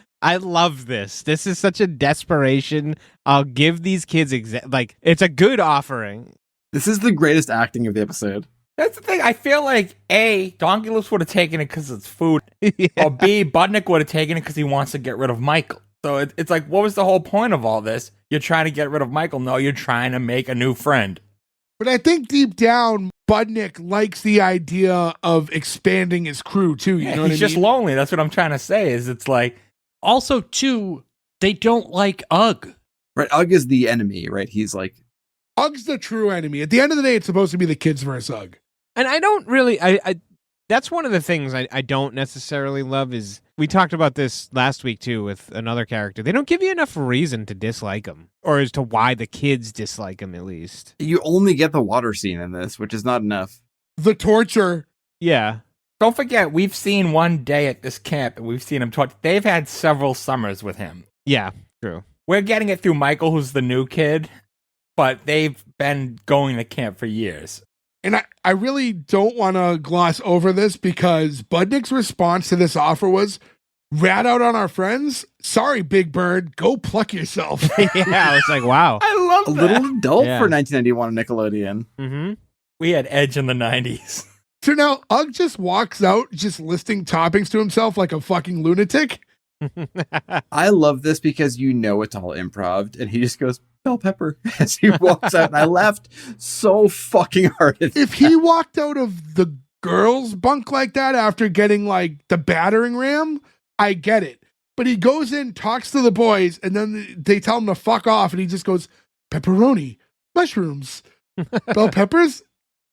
this. This is such a desperation. I'll give these kids like it's a good offering. This is the greatest acting of the episode. That's the thing. I feel like A, Donkey Lips would have taken it because it's food, Yeah. or B, Budnick would have taken it because he wants to get rid of Michael. So it's like, what was the whole point of all this? You're trying to get rid of Michael. No, you're trying to make a new friend. But I think deep down, Budnick likes the idea of expanding his crew too. You know what I He's just mean? lonely. That's what I'm trying to say. Is it's like, Also, too, they don't like Ugg. Right, Ugg is the enemy, right? He's like, Ugg's the true enemy. At the end of the day, it's supposed to be the kids versus Ugg. And I don't really I that's one of the things I don't necessarily love is we talked about this last week too with another character. They don't give you enough reason to dislike him, or as to why the kids dislike him at least. you only get the water scene in this, which is not enough. The torture. Yeah. don't forget, we've seen one day at this camp, and we've seen him talk. They've had several summers with him. Yeah, true. We're getting it through Michael, who's the new kid, but they've been going to camp for years. And I really don't want to gloss over this because Budnick's response to this offer was, rat out on our friends? Sorry, Big Bird. Go pluck yourself. Yeah, I was like, wow. I love A that. little adult Yeah. for 1991 Nickelodeon. Mm-hmm. We had Edge in the 90s. So now Ugg just walks out, just listing toppings to himself like a fucking lunatic. I love this because you know it's all improv, and he just goes, bell pepper, as he walks out, and I laughed so fucking hard at If he walked out of the girls' bunk like that after getting like the battering ram, I get it. But he goes in, talks to the boys, and then they tell him to fuck off, and he just goes, pepperoni, mushrooms, bell peppers.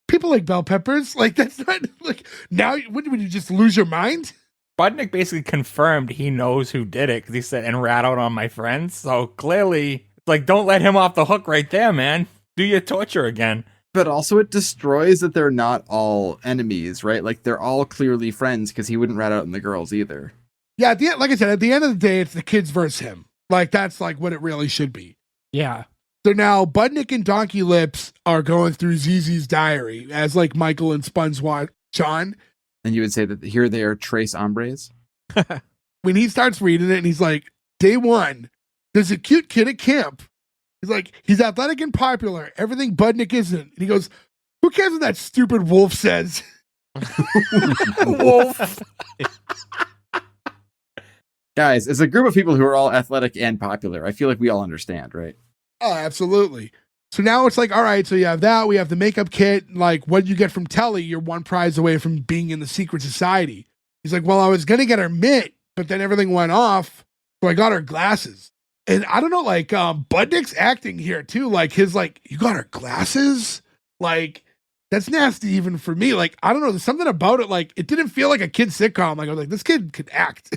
People like bell peppers. Like, that's not like, now would you just lose your mind? Budnick basically confirmed he knows who did it because he said, and rat out on my friends. So clearly, it's like, don't let him off the hook right there, man. Do your torture again. But also it destroys that they're not all enemies, right? Like, they're all clearly friends because he wouldn't rat out on the girls either. Yeah, at the end, like I said, at the end of the day, it's the kids versus him. Like, that's like what it really should be. Yeah. So now Budnick and Donkey Lips are going through ZZ's diary as like Michael and Sponge watch Sean. And you would say that here they are trace hombres. When he starts reading it and he's like, day one, there's a cute kid at camp. He's like, he's athletic and popular. Everything Budnick isn't. And he goes, who cares what that stupid wolf says? Wolf. Guys, as a group of people who are all athletic and popular, I feel like we all understand, right? Oh, absolutely. So now it's like, all right, so you have that. We have the makeup kit. Like, what did you get from Telly? You're one prize away from being in the secret society. He's like, well, I was going to get her mitt, but then everything went off. So I got her glasses. And I don't know, like, Budnick's acting here too. Like, his, like, you got her glasses? Like, that's nasty even for me. Like, I don't know. There's something about it. Like, it didn't feel like a kid sitcom. Like, I was like, this kid could act.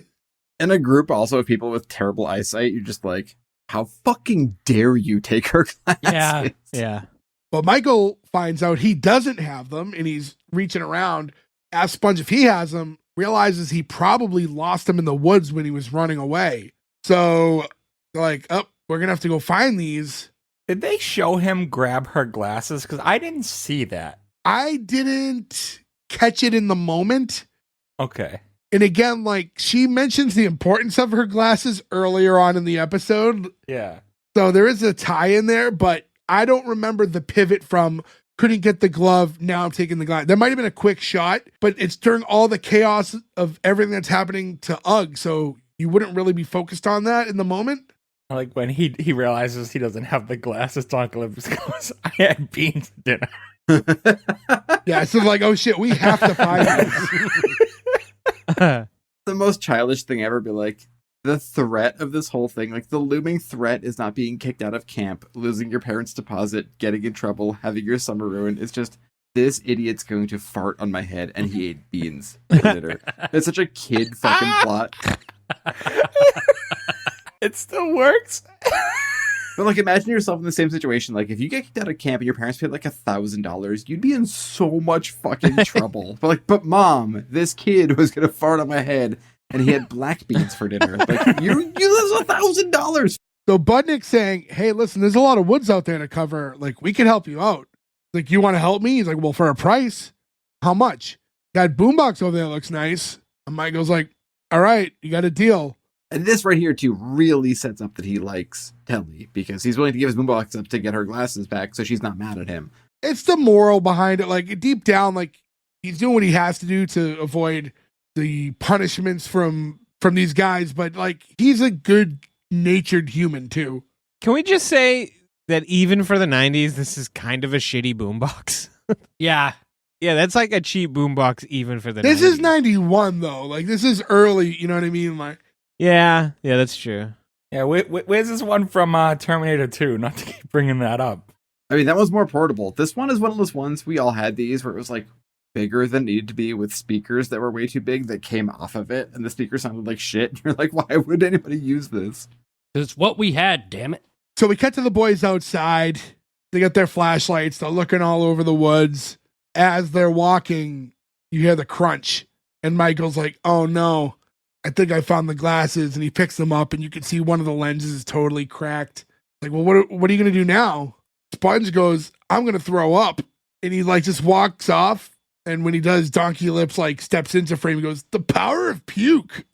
In a group also of people with terrible eyesight, you're just like, how fucking dare you take her glasses? Yeah. Yeah. But Michael finds out he doesn't have them, and he's reaching around, asks Sponge if he has them, realizes he probably lost them in the woods when he was running away. So they're like, oh, we're going to have to go find these. Did they show him grab her glasses? Because I didn't see that. I didn't catch it in the moment. Okay. And again, like she mentions the importance of her glasses earlier on in the episode. Yeah. So there is a tie in there, but I don't remember the pivot from couldn't get the glove, now I'm taking the glass. There might have been a quick shot, but it's during all the chaos of everything that's happening to Ugg. So you wouldn't really be focused on that in the moment. Like when he realizes he doesn't have the glasses, Don Olympus goes, I had beans for dinner. Yeah, so like, oh shit, we have to find this. The most childish thing ever be like, the threat of this whole thing, like the looming threat is not being kicked out of camp, losing your parents' deposit, getting in trouble, having your summer ruined. It's just, this idiot's going to fart on my head and he ate beans for dinner. It's such a kid fucking plot. It still works. But like, imagine yourself in the same situation. Like, if you get kicked out of camp and your parents paid like $1,000, you'd be in so much fucking trouble. But mom, this kid was gonna fart on my head, and he had black beans for dinner. Like, you lose $1,000. So Budnick's saying, hey, listen, there's a lot of woods out there to cover. Like, we can help you out. Like, you want to help me? He's like, well, for a price. How much? That boombox over there looks nice. And Michael's like, all right, you got a deal. And this right here, too, really sets up that he likes Telly, because he's willing to give his boombox up to get her glasses back, so she's not mad at him. It's the moral behind it. Like, deep down, like, he's doing what he has to do to avoid the punishments from these guys. But, like, he's a good-natured human, too. Can we just say that even for the 90s, this is kind of a shitty boombox? Yeah. Yeah, that's like a cheap boombox even for the 90s. This is 91, though. Like, this is early, you know what I mean? Like, Yeah, that's true. Yeah, where's this one from Terminator 2? Not to keep bringing that up. I mean, that was more portable. This one is one of those ones, we all had these, where it was, like, bigger than it needed to be, with speakers that were way too big that came off of it, and the speaker sounded like shit. You're like, why would anybody use this? It's what we had, damn it. so we cut to the boys outside. They got their flashlights. They're looking all over the woods. As they're walking, you hear the crunch. And Michael's like, oh no, I think I found the glasses. And he picks them up and you can see one of the lenses is totally cracked. Like, well, what are you going to do now? Sponge goes, I'm going to throw up. And he like just walks off. And when he does, Donkey Lips like steps into frame. He goes, the power of puke.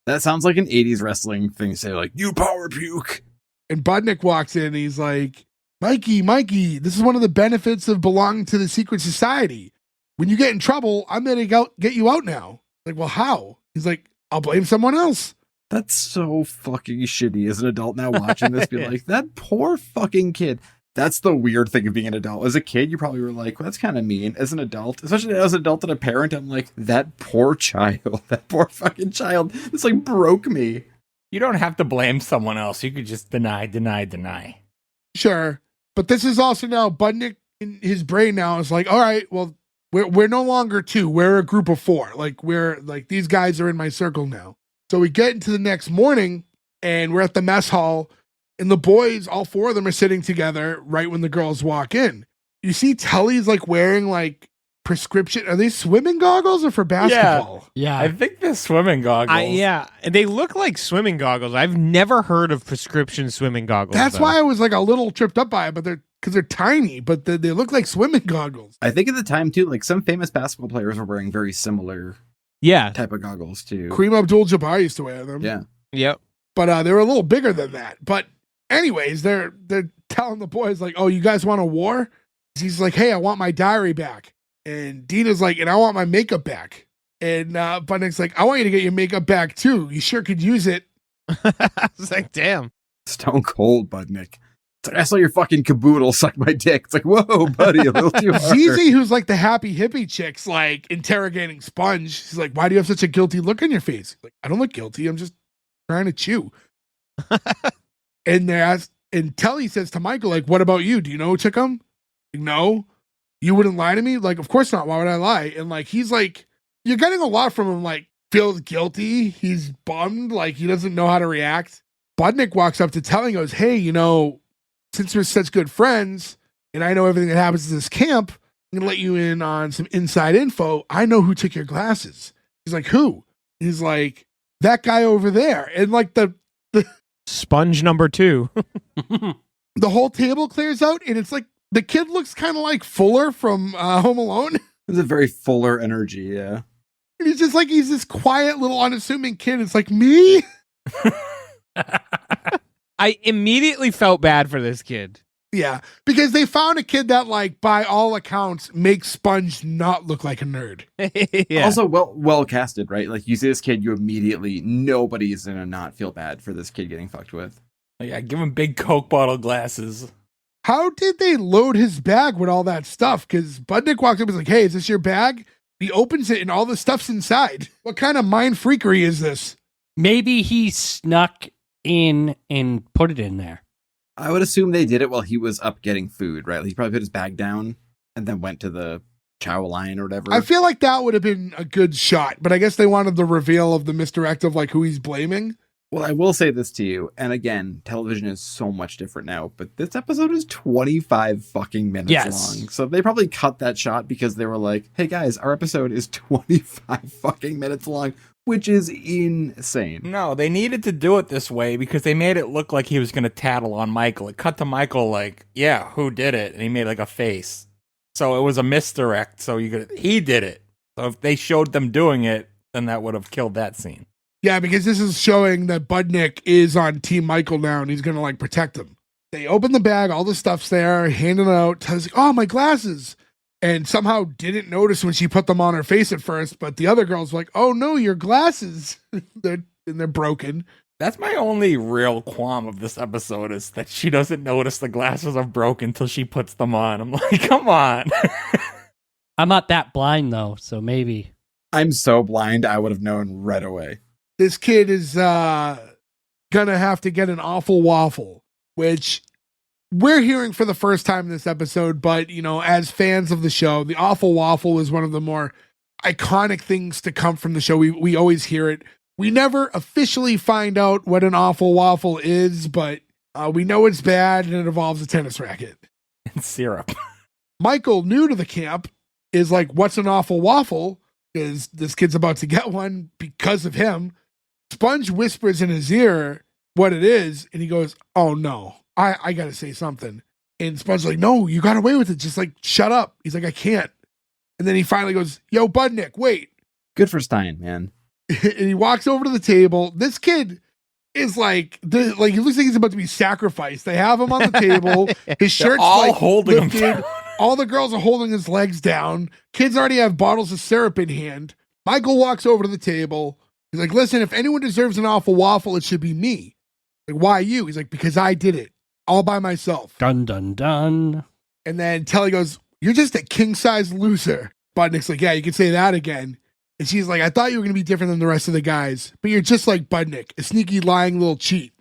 That sounds like an 80s wrestling thing to say, like, you power puke. And Budnick walks in and he's like, Mikey, this is one of the benefits of belonging to the secret society. When you get in trouble, I'm going to get you out now. Like, well, how? He's like, I'll blame someone else. That's so fucking shitty as an adult now watching this. Be like, that poor fucking kid. That's the weird thing of being an adult. As a kid, you probably were like, well, that's kind of mean. As an adult, especially as an adult and a parent, I'm like, that poor child, that poor fucking child. This like broke me. You don't have to blame someone else. You could just deny. Sure. But this is also now Budnick in his brain now is like, all right, well, we're no longer two. We're a group of four. Like, we're like, these guys are in my circle now. So we get into the next morning and we're at the mess hall. And the boys, all four of them are sitting together right when the girls walk in. You see Telly's like wearing like prescription. Are they swimming goggles or for basketball? Yeah. I think they're swimming goggles. Yeah, and they look like swimming goggles. I've never heard of prescription swimming goggles. That's though. why I was like a little tripped up by it, but they're tiny, but they look like swimming goggles. I think at the time too, like some famous basketball players were wearing very similar type of goggles too. Kareem Abdul-Jabbar used to wear them. Yeah. Yep. But they were a little bigger than that. But anyways, they're telling the boys like, oh, you guys want a war? He's like, hey, I want my diary back. And Dina's like, and I want my makeup back. And Budnick's like, I want you to get your makeup back too. You sure could use it. I was like, damn. Stone cold, Budnick. It's like, I saw your fucking caboodle suck my dick. It's like, whoa, buddy, a little too hard. Zizi, who's like the happy hippie chick's like interrogating Sponge. She's like, why do you have such a guilty look on your face? He's like, I don't look guilty. I'm just trying to chew. And Telly says to Michael, like, what about you? Do you know who took him? Like, no. You wouldn't lie to me? Like, of course not. Why would I lie? And like, he's like, you're getting a lot from him, like, feels guilty. He's bummed. Like, he doesn't know how to react. Budnick walks up to Telly and goes, hey, you know, since we're such good friends and I know everything that happens in this camp, I'm going to let you in on some inside info. I know who took your glasses. He's like, who? He's like, that guy over there. And like the Sponge number 2. The whole table clears out, and it's like the kid looks kind of like Fuller from Home Alone. It's a very fuller energy, yeah. And he's just like, he's this quiet little unassuming kid. It's like, me? I immediately felt bad for this kid. Yeah, because they found a kid that, like, by all accounts, makes Sponge not look like a nerd. Yeah. Also, well casted, right? Like, you see this kid, you immediately, nobody's gonna not feel bad for this kid getting fucked with. Yeah, give him big Coke bottle glasses. How did they load his bag with all that stuff? Because Budnick walks up and is like, hey, is this your bag? He opens it and all the stuff's inside. What kind of mind freakery is this? Maybe he snuck in and put it in there. I would assume they did it while he was up getting food, right? Like, he probably put his bag down and then went to the chow line or whatever. I feel like that would have been a good shot, but I guess they wanted the reveal of the misdirect of, like, who he's blaming. Well, I will say this to you, and again, television is so much different now, but this episode is 25 fucking minutes long. So they probably cut that shot because they were like, hey guys, our episode is 25 fucking minutes long, which is insane. No, they needed to do it this way because they made it look like he was going to tattle on Michael. It cut to Michael like, yeah, who did it? And he made like a face. So it was a misdirect. So he did it. So if they showed them doing it, then that would have killed that scene. Yeah, because this is showing that Budnick is on Team Michael now and he's going to, like, protect him. They open the bag, all the stuff's there, handing it out. Tells like, oh, my glasses. And somehow didn't notice when she put them on her face at first, but the other girl's like, oh no, your glasses. they're broken. That's my only real qualm of this episode is that she doesn't notice the glasses are broken until she puts them on. I'm like, come on. I'm not that blind though, so maybe. I'm so blind, I would have known right away. This kid is gonna have to get an awful waffle, which we're hearing for the first time in this episode, but, you know, as fans of the show, the awful waffle is one of the more iconic things to come from the show. We always hear it. We never officially find out what an awful waffle is, but we know it's bad and it involves a tennis racket. And syrup. Michael, new to the camp, is like, what's an awful waffle? Because this kid's about to get one because of him. Sponge whispers in his ear what it is, and he goes, oh no, I gotta say something. And Sponge's like, no, you got away with it. Just like, shut up. He's like, I can't. And then he finally goes, yo, Budnick, wait. Good for Stein, man. And he walks over to the table. This kid is like he looks like he's about to be sacrificed. They have him on the table. His shirt's all like holding him lifted. down. All the girls are holding his legs down. Kids already have bottles of syrup in hand. Michael walks over to the table. He's like, listen, if anyone deserves an awful waffle, it should be me. Like, why you? He's like, because I did it all by myself. Dun dun dun. And then Telly goes, you're just a king-size loser. Budnick's like, yeah, you can say that again. And she's like, I thought you were going to be different than the rest of the guys, but you're just like Budnick, a sneaky, lying little cheat.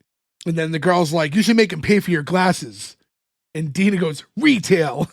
And then the girl's like, you should make him pay for your glasses. And Dina goes, retail.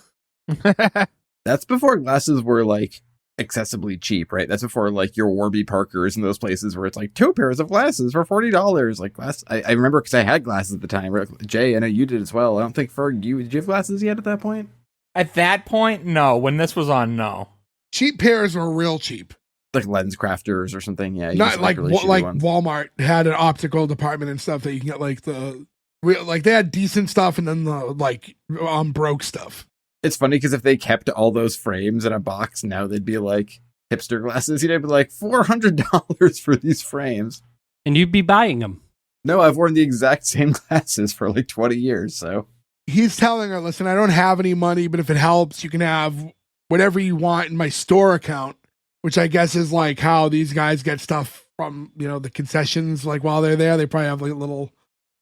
That's before glasses were, like, accessibly cheap, right? That's before, like, your Warby Parkers and those places where it's like 2 pairs of glasses for $40. Like, I remember because I had glasses at the time. Jay, I know you did as well. I don't think Ferg, did you have glasses yet at that point? At that point, no. When this was on, no. Cheap pairs were real cheap. Like Lens Crafters or something, yeah. Not like really shitty like ones. Walmart had an optical department and stuff that you can get like they had decent stuff and then the broke stuff. It's funny because if they kept all those frames in a box, now they'd be like hipster glasses. You'd be like $400 for these frames. And you'd be buying them. No, I've worn the exact same glasses for like 20 years, so. He's telling her, listen, I don't have any money, but if it helps, you can have whatever you want in my store account, which I guess is like how these guys get stuff from, you know, the concessions. Like while they're there, they probably have like a little.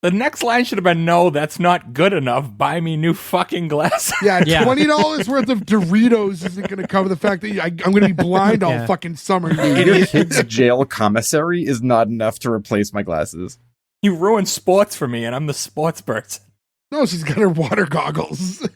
The next line should have been, no, that's not good enough. Buy me new fucking glasses. Yeah, Yeah. $20 worth of Doritos isn't going to cover the fact that I'm going to be blind all Yeah. fucking summer. You Your idiot. kid's jail commissary is not enough to replace my glasses. You ruined sports for me, and I'm the sports person. No, she's got her water goggles.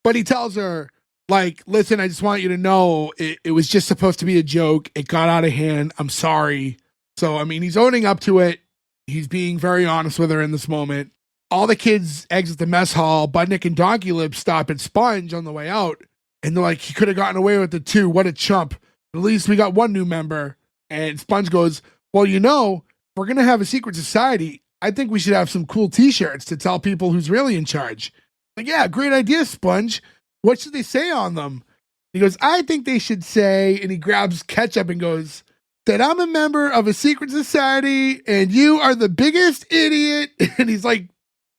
But he tells her, like, listen, I just want you to know it was just supposed to be a joke. It got out of hand. I'm sorry. So, I mean, he's owning up to it. He's being very honest with her in this moment. All the kids exit the mess hall. Budnick and Donkey Lips stop at Sponge on the way out. And they're like, he could have gotten away with it too. What a chump. At least we got one new member. And Sponge goes, well, you know, we're going to have a secret society, I think we should have some cool t-shirts to tell people who's really in charge. Like, yeah, great idea, Sponge. What should they say on them? He goes, I think they should say, and he grabs ketchup and goes, that I'm a member of a secret society and you are the biggest idiot. And he's like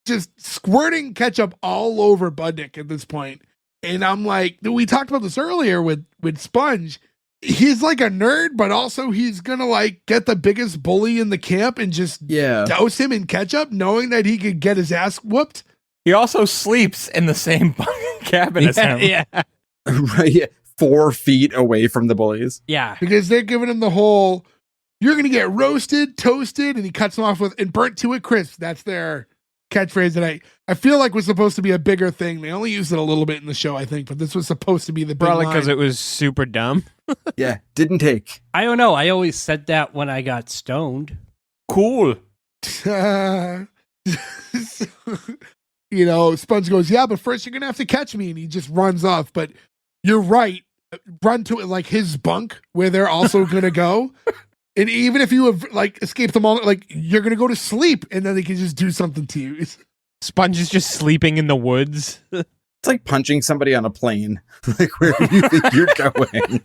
just squirting ketchup all over Budnick at this point. And I'm like, we talked about this earlier with Sponge. He's like a nerd, but also he's gonna like get the biggest bully in the camp and just douse him in ketchup, knowing that he could get his ass whooped. He also sleeps in the same cabin as him. Yeah. Right. Yeah. 4 feet away from the bullies. Yeah. Because they're giving him the whole, you're gonna get roasted, toasted, and he cuts them off with, and burnt to a crisp. That's their catchphrase that I feel like was supposed to be a bigger thing. They only used it a little bit in the show, I think, but this was supposed to be the big Probably line. because it was super dumb. Yeah. Didn't take. I don't know. I always said that when I got stoned. Cool. You know, Sponge goes, yeah, but first you're gonna have to catch me, and he just runs off. But you're right. Run to it like his bunk where they're also gonna go. And even if you have like escaped them all, like you're gonna go to sleep and then they can just do something to you. Sponge is just sleeping in the woods. It's like punching somebody on a plane. Like, where do you think you're going?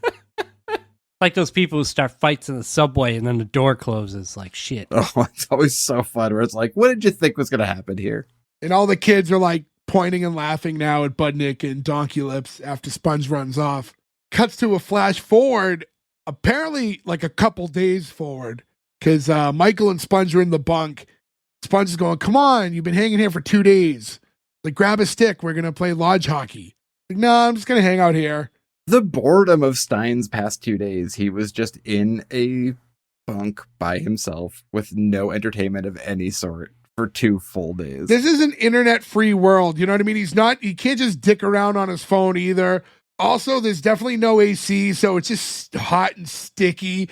Like those people who start fights in the subway and then the door closes. Like, shit. Oh, it's always so fun where it's like, what did you think was going to happen here? And all the kids are like pointing and laughing now at Budnick and Donkey Lips after Sponge runs off. Cuts to a flash forward, apparently like a couple days forward, because Michael and Sponge are in the bunk. Sponge is going, come on, you've been hanging here for 2 days. Like, grab a stick, we're going to play lodge hockey. Like, no, I'm just going to hang out here. The boredom of Stein's past 2 days. He was just in a bunk by himself with no entertainment of any sort for 2 full days. This is an internet-free world, you know what I mean? He can't just dick around on his phone either. Also, there's definitely no AC, so it's just hot and sticky.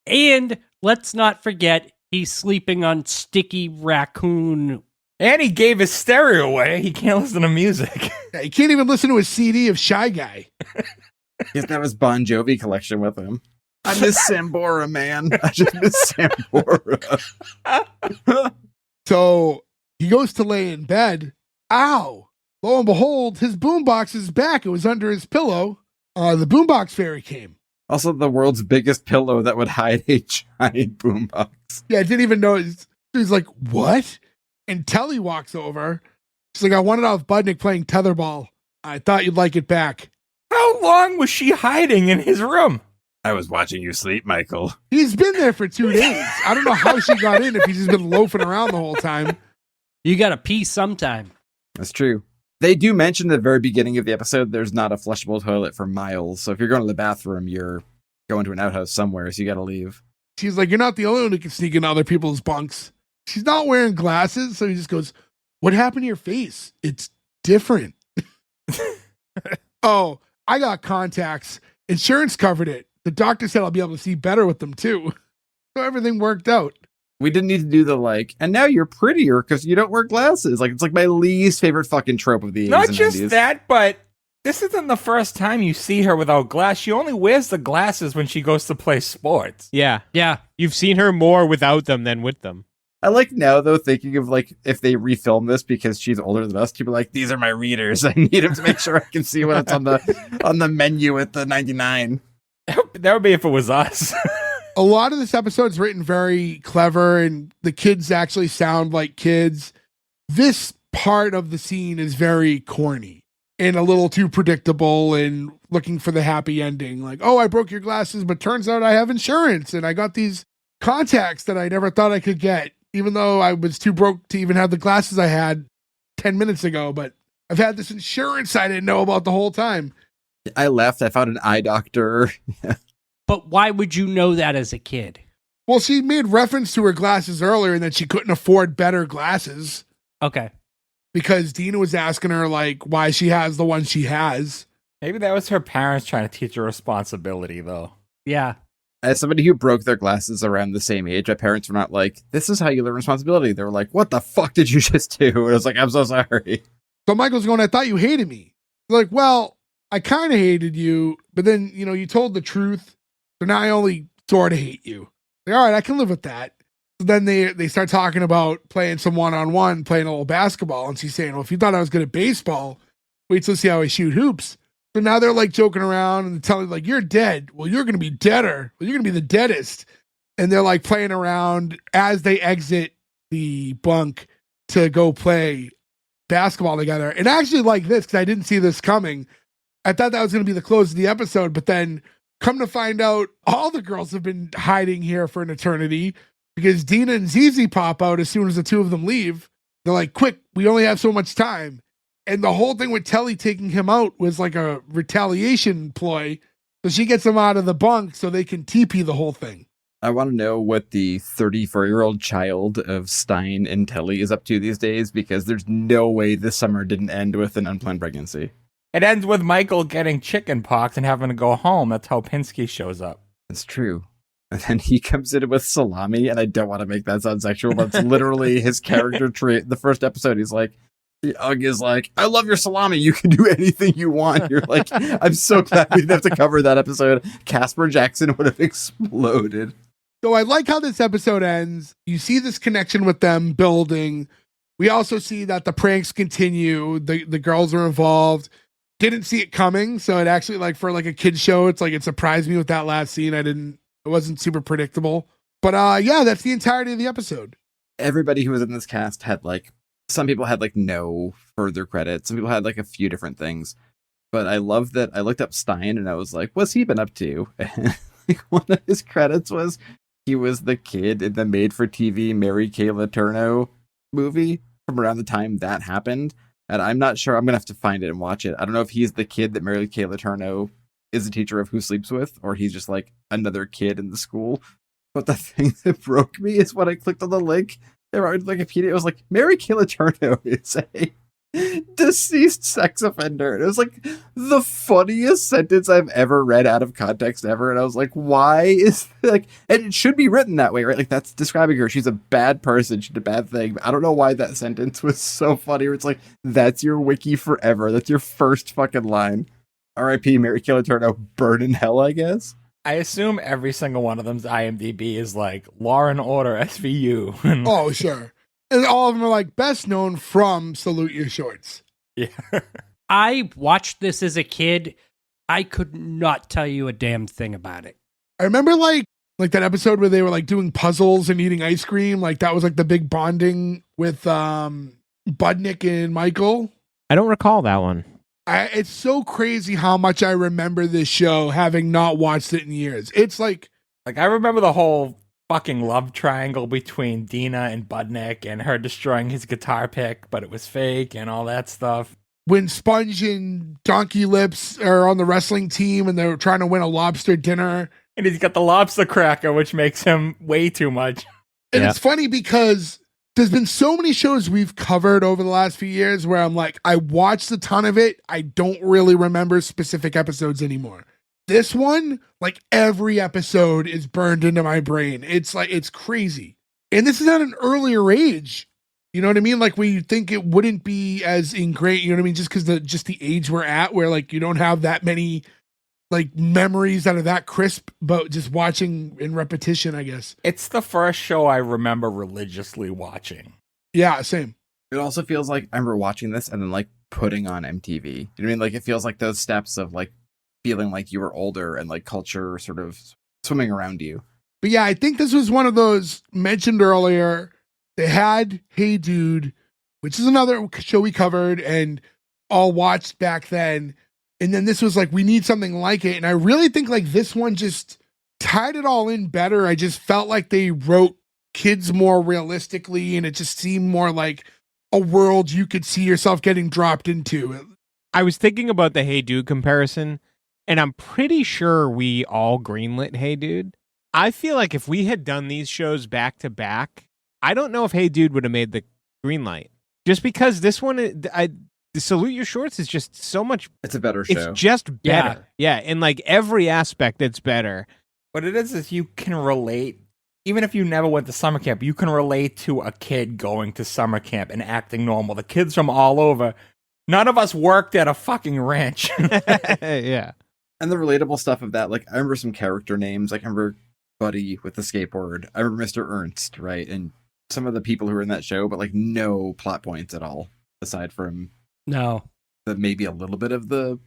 And let's not forget, he's sleeping on sticky raccoon. And he gave his stereo away. He can't listen to music. Yeah, he can't even listen to a CD of Shy Guy. He doesn't have his Bon Jovi collection with him. I miss Sambora, man. I just miss Sambora. So he goes to lay in bed. Ow! Lo and behold, his boombox is back. It was under his pillow. The boombox fairy came. Also, the world's biggest pillow that would hide a giant boombox. Yeah, I didn't even know. He's like, what? And Telly walks over. She's like, I wanted off Budnick playing tetherball. I thought you'd like it back. How long was she hiding in his room? I was watching you sleep, Michael. He's been there for 2 days. I don't know how she got in if he's just been loafing around the whole time. You gotta pee sometime. That's true. They do mention at the very beginning of the episode there's not a flushable toilet for miles. So if you're going to the bathroom, you're going to an outhouse somewhere, so you got to leave. She's like, you're not the only one who can sneak into other people's bunks. She's not wearing glasses, so he just goes, what happened to your face? It's different. Oh, I got contacts. Insurance covered it. The doctor said I'll be able to see better with them, too. So everything worked out. We didn't need to do the and now you're prettier because you don't wear glasses. Like, it's like my least favorite fucking trope of the 80s Not and just 90s. that, but this isn't the first time you see her without glass. She only wears the glasses when she goes to play sports. Yeah. Yeah. You've seen her more without them than with them. I like now, though, thinking of if they refilm this because she's older than us, to be like, these are my readers. I need them to make sure I can see what's on the menu at the 99. That would be if it was us. A lot of this episode's written very clever, and the kids actually sound like kids. This part of the scene is very corny and a little too predictable and looking for the happy ending. Like, oh, I broke your glasses, but turns out I have insurance and I got these contacts that I never thought I could get, even though I was too broke to even have the glasses I had 10 minutes ago. But I've had this insurance I didn't know about the whole time. I left. I found an eye doctor. But why would you know that as a kid? Well, she made reference to her glasses earlier and that she couldn't afford better glasses Okay. because Dina was asking her why she has the one she has. Maybe that was her parents trying to teach her responsibility, though. Yeah. As somebody who broke their glasses around the same age, my parents were not like, this is how you learn responsibility. They were like, what the fuck did you just do? And I was like, I'm so sorry. So Michael's going, I thought you hated me. They're like, well, I kind of hated you, but then, you told the truth. So now I only sort of hate you. Like, all right, I can live with that. So then they start talking about playing some one-on-one, playing a little basketball. And she's saying, well, if you thought I was good at baseball, wait till see how I shoot hoops. So now they're like joking around and telling like, you're dead. Well, you're going to be deader. Well, you're going to be the deadest. And they're like playing around as they exit the bunk to go play basketball together. And I actually like this because I didn't see this coming. I thought that was going to be the close of the episode, but then come to find out all the girls have been hiding here for an eternity because Dina and Zizi pop out as soon as the two of them leave. They're like, quick, we only have so much time. And the whole thing with Telly taking him out was like a retaliation ploy. So she gets him out of the bunk so they can TP the whole thing. I want to know what the 34-year-old child of Stein and Telly is up to these days, because there's no way this summer didn't end with an unplanned pregnancy. It ends with Michael getting chicken pox and having to go home. That's how Pinsky shows up. That's true. And then he comes in with salami, and I don't want to make that sound sexual, but it's literally his character trait. The first episode, he's like, Ugg is like, I love your salami. You can do anything you want. You're like, I'm so glad we didn't have to cover that episode. Casper Jackson would have exploded. So I like how this episode ends. You see this connection with them building. We also see that the pranks continue. The girls are involved. Didn't see it coming. So it actually, like, for like a kid's show, it's like it surprised me with that last scene. It wasn't super predictable. But yeah, that's the entirety of the episode. Everybody who was in this cast had like, some people had like no further credit. Some people had like a few different things. But I love that I looked up Stein and I was like, what's he been up to? And like, one of his credits was he was the kid in the made-for-TV Mary Kay Letourneau movie from around the time that happened. And I'm not sure. I'm going to have to find it and watch it. I don't know if he's the kid that Mary Kay Letourneau is a teacher of Who Sleeps With, or he's just like another kid in the school. But the thing that broke me is when I clicked on the link, they wrote Wikipedia, it was like, Mary Kay Letourneau is a deceased sex offender. And it was like the funniest sentence I've ever read out of context ever. And I was like, why is like, and it should be written that way, right? Like, that's describing her. She's a bad person. She did a bad thing. But I don't know why that sentence was so funny. Where it's like, that's your wiki forever. That's your first fucking line. R.I.P. Mary Kay Letourneau, burn in hell, I guess. I assume every single one of them's IMDb is like Law and Order SVU. Oh, sure. And all of them are like best known from Salute Your Shorts. Yeah. I watched this as a kid. I could not tell you a damn thing about it. I remember like that episode where they were like doing puzzles and eating ice cream. Like that was like the big bonding with Budnick and Michael. I don't recall that one. It's so crazy how much I remember this show having not watched it in years. It's like I remember the whole fucking love triangle between Dina and Budnick and her destroying his guitar pick, but it was fake and all that stuff. When Sponge and Donkey Lips are on the wrestling team and they're trying to win a lobster dinner. And he's got the lobster cracker, which makes him way too much. And It's funny because there's been so many shows we've covered over the last few years where I'm like, I watched a ton of it. I don't really remember specific episodes anymore. This one, like every episode is burned into my brain. It's like, it's crazy. And this is at an earlier age. You know what I mean? Like we think it wouldn't be as ingrained, you know what I mean? Just because the age we're at where like you don't have that many like memories that are that crisp, but just watching in repetition, I guess. It's the first show I remember religiously watching. Yeah, same. It also feels like I remember watching this and then like putting on MTV. You know what I mean? Like it feels like those steps of like feeling like you were older and like culture sort of swimming around you. But yeah, I think this was one of those mentioned earlier. They had Hey Dude, which is another show we covered and all watched back then. And then this was like, we need something like it. And I really think like this one just tied it all in better. I just felt like they wrote kids more realistically and it just seemed more like a world you could see yourself getting dropped into. I was thinking about the Hey Dude comparison, and I'm pretty sure we all greenlit Hey Dude. I feel like if we had done these shows back to back, I don't know if Hey Dude would have made the green light. Just because this one, the Salute Your Shorts is just so much. It's a better show. It's just better. Yeah, in like every aspect, it's better. What it is you can relate, even if you never went to summer camp, you can relate to a kid going to summer camp and acting normal. The kids from all over. None of us worked at a fucking ranch. Yeah. And the relatable stuff of that, like I remember some character names. Like I remember Buddy with the skateboard. I remember Mr. Ernst, right? And some of the people who were in that show, but like no plot points at all, aside from No. maybe a little bit of the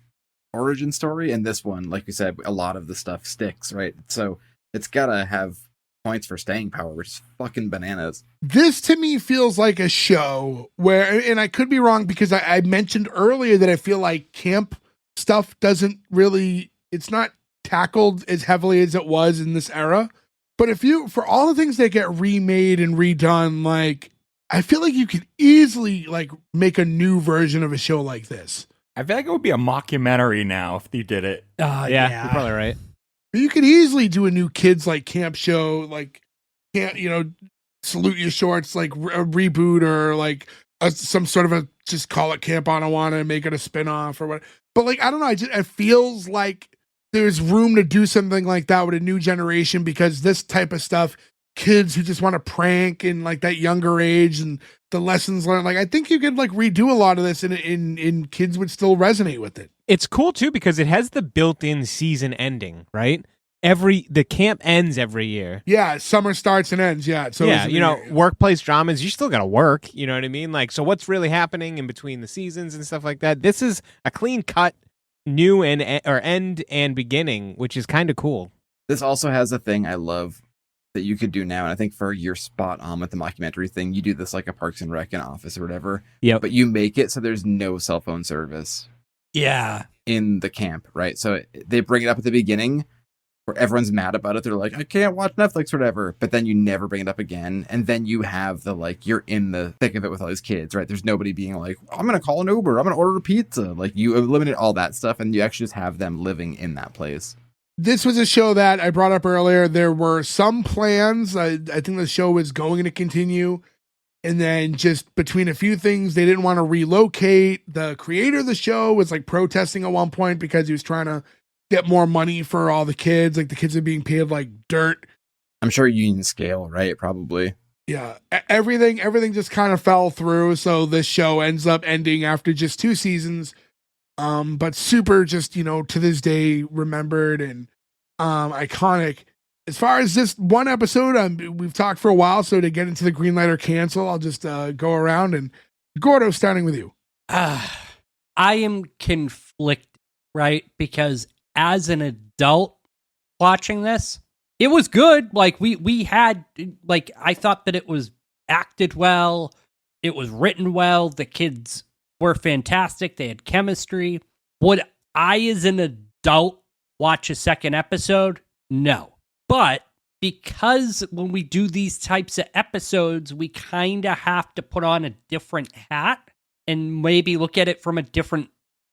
origin story. And this one, like you said, a lot of the stuff sticks, right? So it's gotta have points for staying power, which is fucking bananas. This to me feels like a show where, and I could be wrong because I mentioned earlier that I feel like camp stuff doesn't really, it's not tackled as heavily as it was in this era. But if you, for all the things that get remade and redone, like, I feel like you could easily like make a new version of a show like this. I feel like it would be a mockumentary now if you did it. Yeah, you're probably right. You could easily do a new kids like camp show, like, can't, you know, Salute Your Shorts, like a reboot, or like some sort of a, just call it Camp Anawanna and make it a spinoff or what. But like, I don't know. It feels like there's room to do something like that with a new generation, because this type of stuff, kids who just want to prank and like that younger age and the lessons learned, like I think you could like redo a lot of this and kids would still resonate with it. It's cool too because it has the built-in season ending, right? The camp ends every year. Yeah, summer starts and ends. Yeah, so yeah, you know, workplace dramas, you still got to work. You know what I mean? Like, so what's really happening in between the seasons and stuff like that? This is a clean cut, new and or end and beginning, which is kind of cool. This also has a thing I love that you could do now, and I think for you're spot on with the mockumentary thing. You do this like a Parks and Rec in Office or whatever. Yeah, but you make it so there's no cell phone service. Yeah. In the camp, right? So they bring it up at the beginning where everyone's mad about it. They're like, I can't watch Netflix or whatever. But then you never bring it up again. And then you have the like, you're in the thick of it with all these kids, right? There's nobody being like, I'm going to call an Uber. I'm going to order a pizza. Like you eliminate all that stuff and you actually just have them living in that place. This was a show that I brought up earlier. There were some plans. I think the show was going to continue. And then just between a few things, they didn't want to relocate. The creator of the show was like protesting at one point because he was trying to get more money for all the kids. Like the kids are being paid like dirt. I'm sure union scale, right? Probably. Yeah. Everything just kind of fell through. So this show ends up ending after just 2 seasons. But super just, you know, to this day remembered and iconic. As far as this one episode, we've talked for a while, so to get into the green light or cancel, I'll just go around. And Gordo, starting with you. I am conflicted, right? Because as an adult watching this, it was good. Like we had, like I thought that it was acted well, it was written well, the kids were fantastic, they had chemistry. Would I, as an adult, watch a second episode? No. But because when we do these types of episodes, we kind of have to put on a different hat and maybe look at it from a different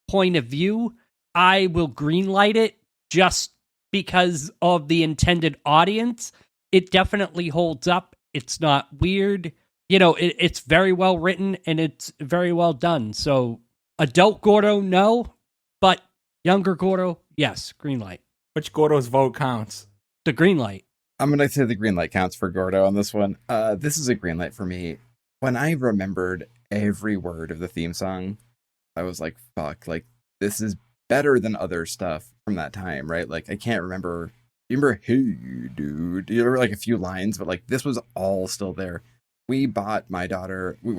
point of view, I will greenlight it just because of the intended audience. It definitely holds up. It's not weird. You know, it's very well written and it's very well done. So adult Gordo, no. But younger Gordo, yes, greenlight. Which Gordo's vote counts? The green light. I'm going to say the green light counts for Gordo on this one. This is a green light for me. When I remembered every word of the theme song, I was like, fuck, like, this is better than other stuff from that time, right? Like, I can't remember. You remember, hey, dude? You remember, like, a few lines, but, like, this was all still there. We bought my daughter, we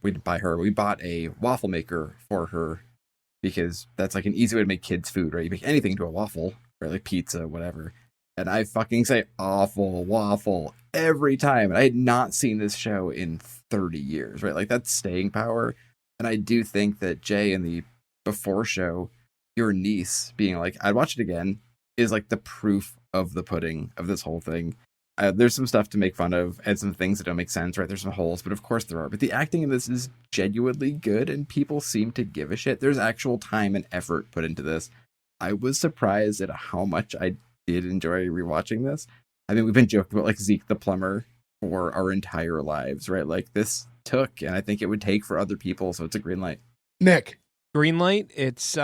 didn't buy her, we bought a waffle maker for her because that's, like, an easy way to make kids' food, right? You make anything into a waffle, right? Like pizza, whatever. And I fucking say awful waffle every time. And I had not seen this show in 30 years, right? Like that's staying power. And I do think that Jay in the before show, your niece being like, I'd watch it again, is like the proof of the pudding of this whole thing. There's some stuff to make fun of and some things that don't make sense, right? There's some holes, but of course there are. But the acting in this is genuinely good and people seem to give a shit. There's actual time and effort put into this. I was surprised at how much I did enjoy rewatching this. I mean, we've been joking about like Zeke the plumber for our entire lives, right? Like this took, and I think it would take for other people. So it's a green light. Nick. Green light. It's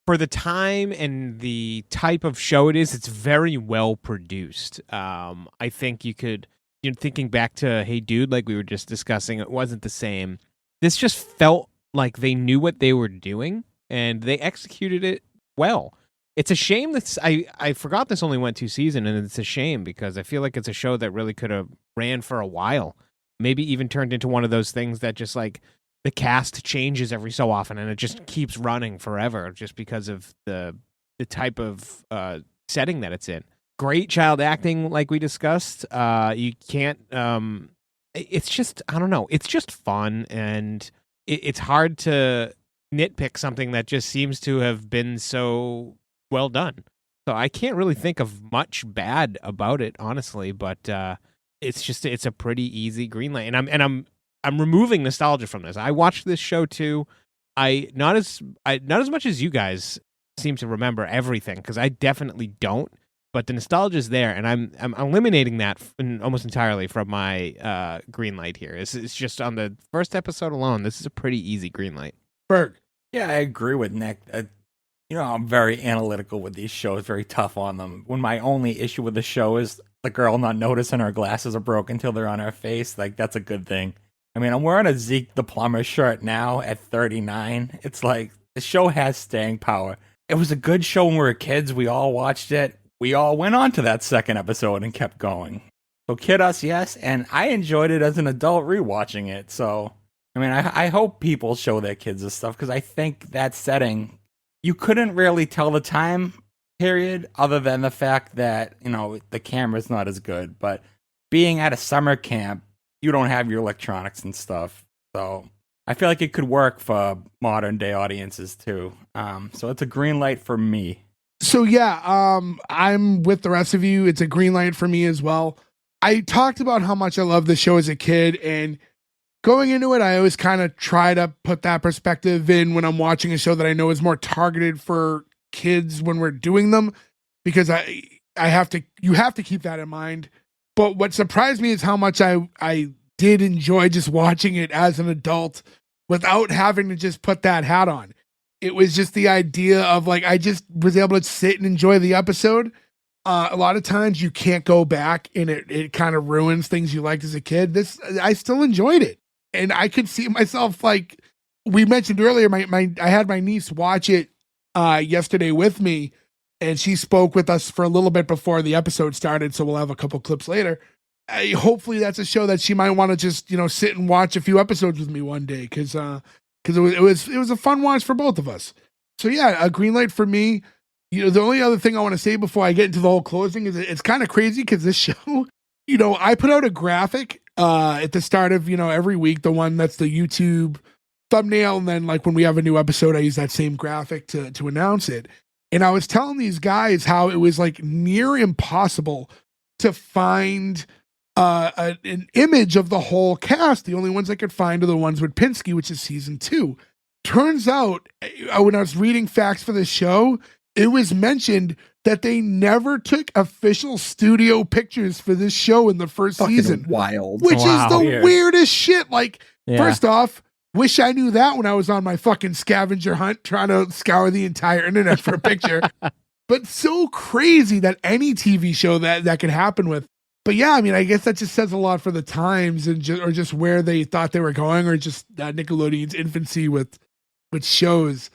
for the time and the type of show it is, it's very well produced. I think you could, thinking back to Hey Dude, like we were just discussing, it wasn't the same. This just felt like they knew what they were doing and they executed it well. it's a shame that I forgot this only went 2 seasons, and it's a shame because I feel like it's a show that really could have ran for a while. Maybe even turned into one of those things that just like the cast changes every so often and it just keeps running forever just because of the type of setting that it's in. Great child acting, like we discussed. You can't. It's just, I don't know. It's just fun, and it's hard to nitpick something that just seems to have been so well done. So I can't really think of much bad about it, honestly. But it's a pretty easy green light, and I'm removing nostalgia from this. I watched this show too. Not as much as you guys seem to remember everything, because I definitely don't. But the nostalgia is there, and I'm eliminating that almost entirely from my green light here. It's just on the first episode alone. This is a pretty easy green light. Berg. Yeah, I agree with Nick. I'm very analytical with these shows, very tough on them. When my only issue with the show is the girl not noticing her glasses are broken until they're on her face, like, that's a good thing. I mean, I'm wearing a Zeke the Plumber shirt now at 39. It's like, the show has staying power. It was a good show when we were kids. We all watched it. We all went on to that second episode and kept going. So kid us, yes, and I enjoyed it as an adult rewatching it. So, I mean, I hope people show their kids this stuff, because I think that setting, you couldn't really tell the time period other than the fact that, the camera's not as good. But being at a summer camp, you don't have your electronics and stuff. So I feel like it could work for modern day audiences too. So it's a green light for me. So yeah, I'm with the rest of you. It's a green light for me as well. I talked about how much I loved the show as a kid, and going into it, I always kind of try to put that perspective in when I'm watching a show that I know is more targeted for kids when we're doing them, because you have to keep that in mind. But what surprised me is how much I did enjoy just watching it as an adult without having to just put that hat on. It was just the idea of, like, I just was able to sit and enjoy the episode. A lot of times you can't go back, and it kind of ruins things you liked as a kid. I still enjoyed it. And I could see myself, like we mentioned earlier, I had my niece watch it yesterday with me, and she spoke with us for a little bit before the episode started, so we'll have a couple clips later. Hopefully that's a show that she might want to just, sit and watch a few episodes with me one day, because it was a fun watch for both of us. So yeah, a green light for me. The only other thing I want to say before I get into the whole closing is it's kind of crazy, because this show, I put out a graphic at the start of, every week, the one that's the YouTube thumbnail, and then, like, when we have a new episode, I use that same graphic to announce it. And I was telling these guys how it was, like, near impossible to find an image of the whole cast. The only ones I could find are the ones with Pinsky, which is season 2. Turns out, when I was reading facts for the show, it was mentioned that they never took official studio pictures for this show in the first season. Wild. Which is the Weird. weirdest shit. Like, Yeah. First off, wish I knew that when I was on my fucking scavenger hunt trying to scour the entire internet for a picture. But so crazy that any TV show that could happen with. But yeah, I mean, I guess that just says a lot for the times, and just where they thought they were going, or just Nickelodeon's infancy with shows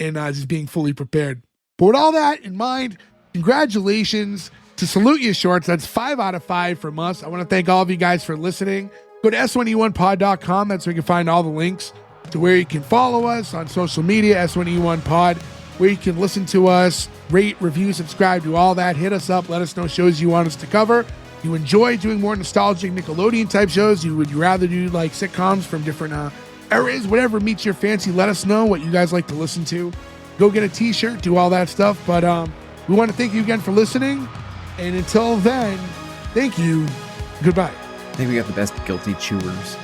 and just being fully prepared. But with all that in mind, congratulations to Salute You Shorts. That's 5 out of 5 from us. I want to thank all of you guys for listening. Go to S1E1pod.com. That's where you can find all the links to where you can follow us on social media, S1E1pod, where you can listen to us, rate, review, subscribe, do all that. Hit us up. Let us know shows you want us to cover. You enjoy doing more nostalgic Nickelodeon type shows. Would you rather do like sitcoms from different eras, whatever meets your fancy. Let us know what you guys like to listen to. Go get a t-shirt, do all that stuff. But we want to thank you again for listening. And until then, thank you. Goodbye. I think we got the best guilty chewers.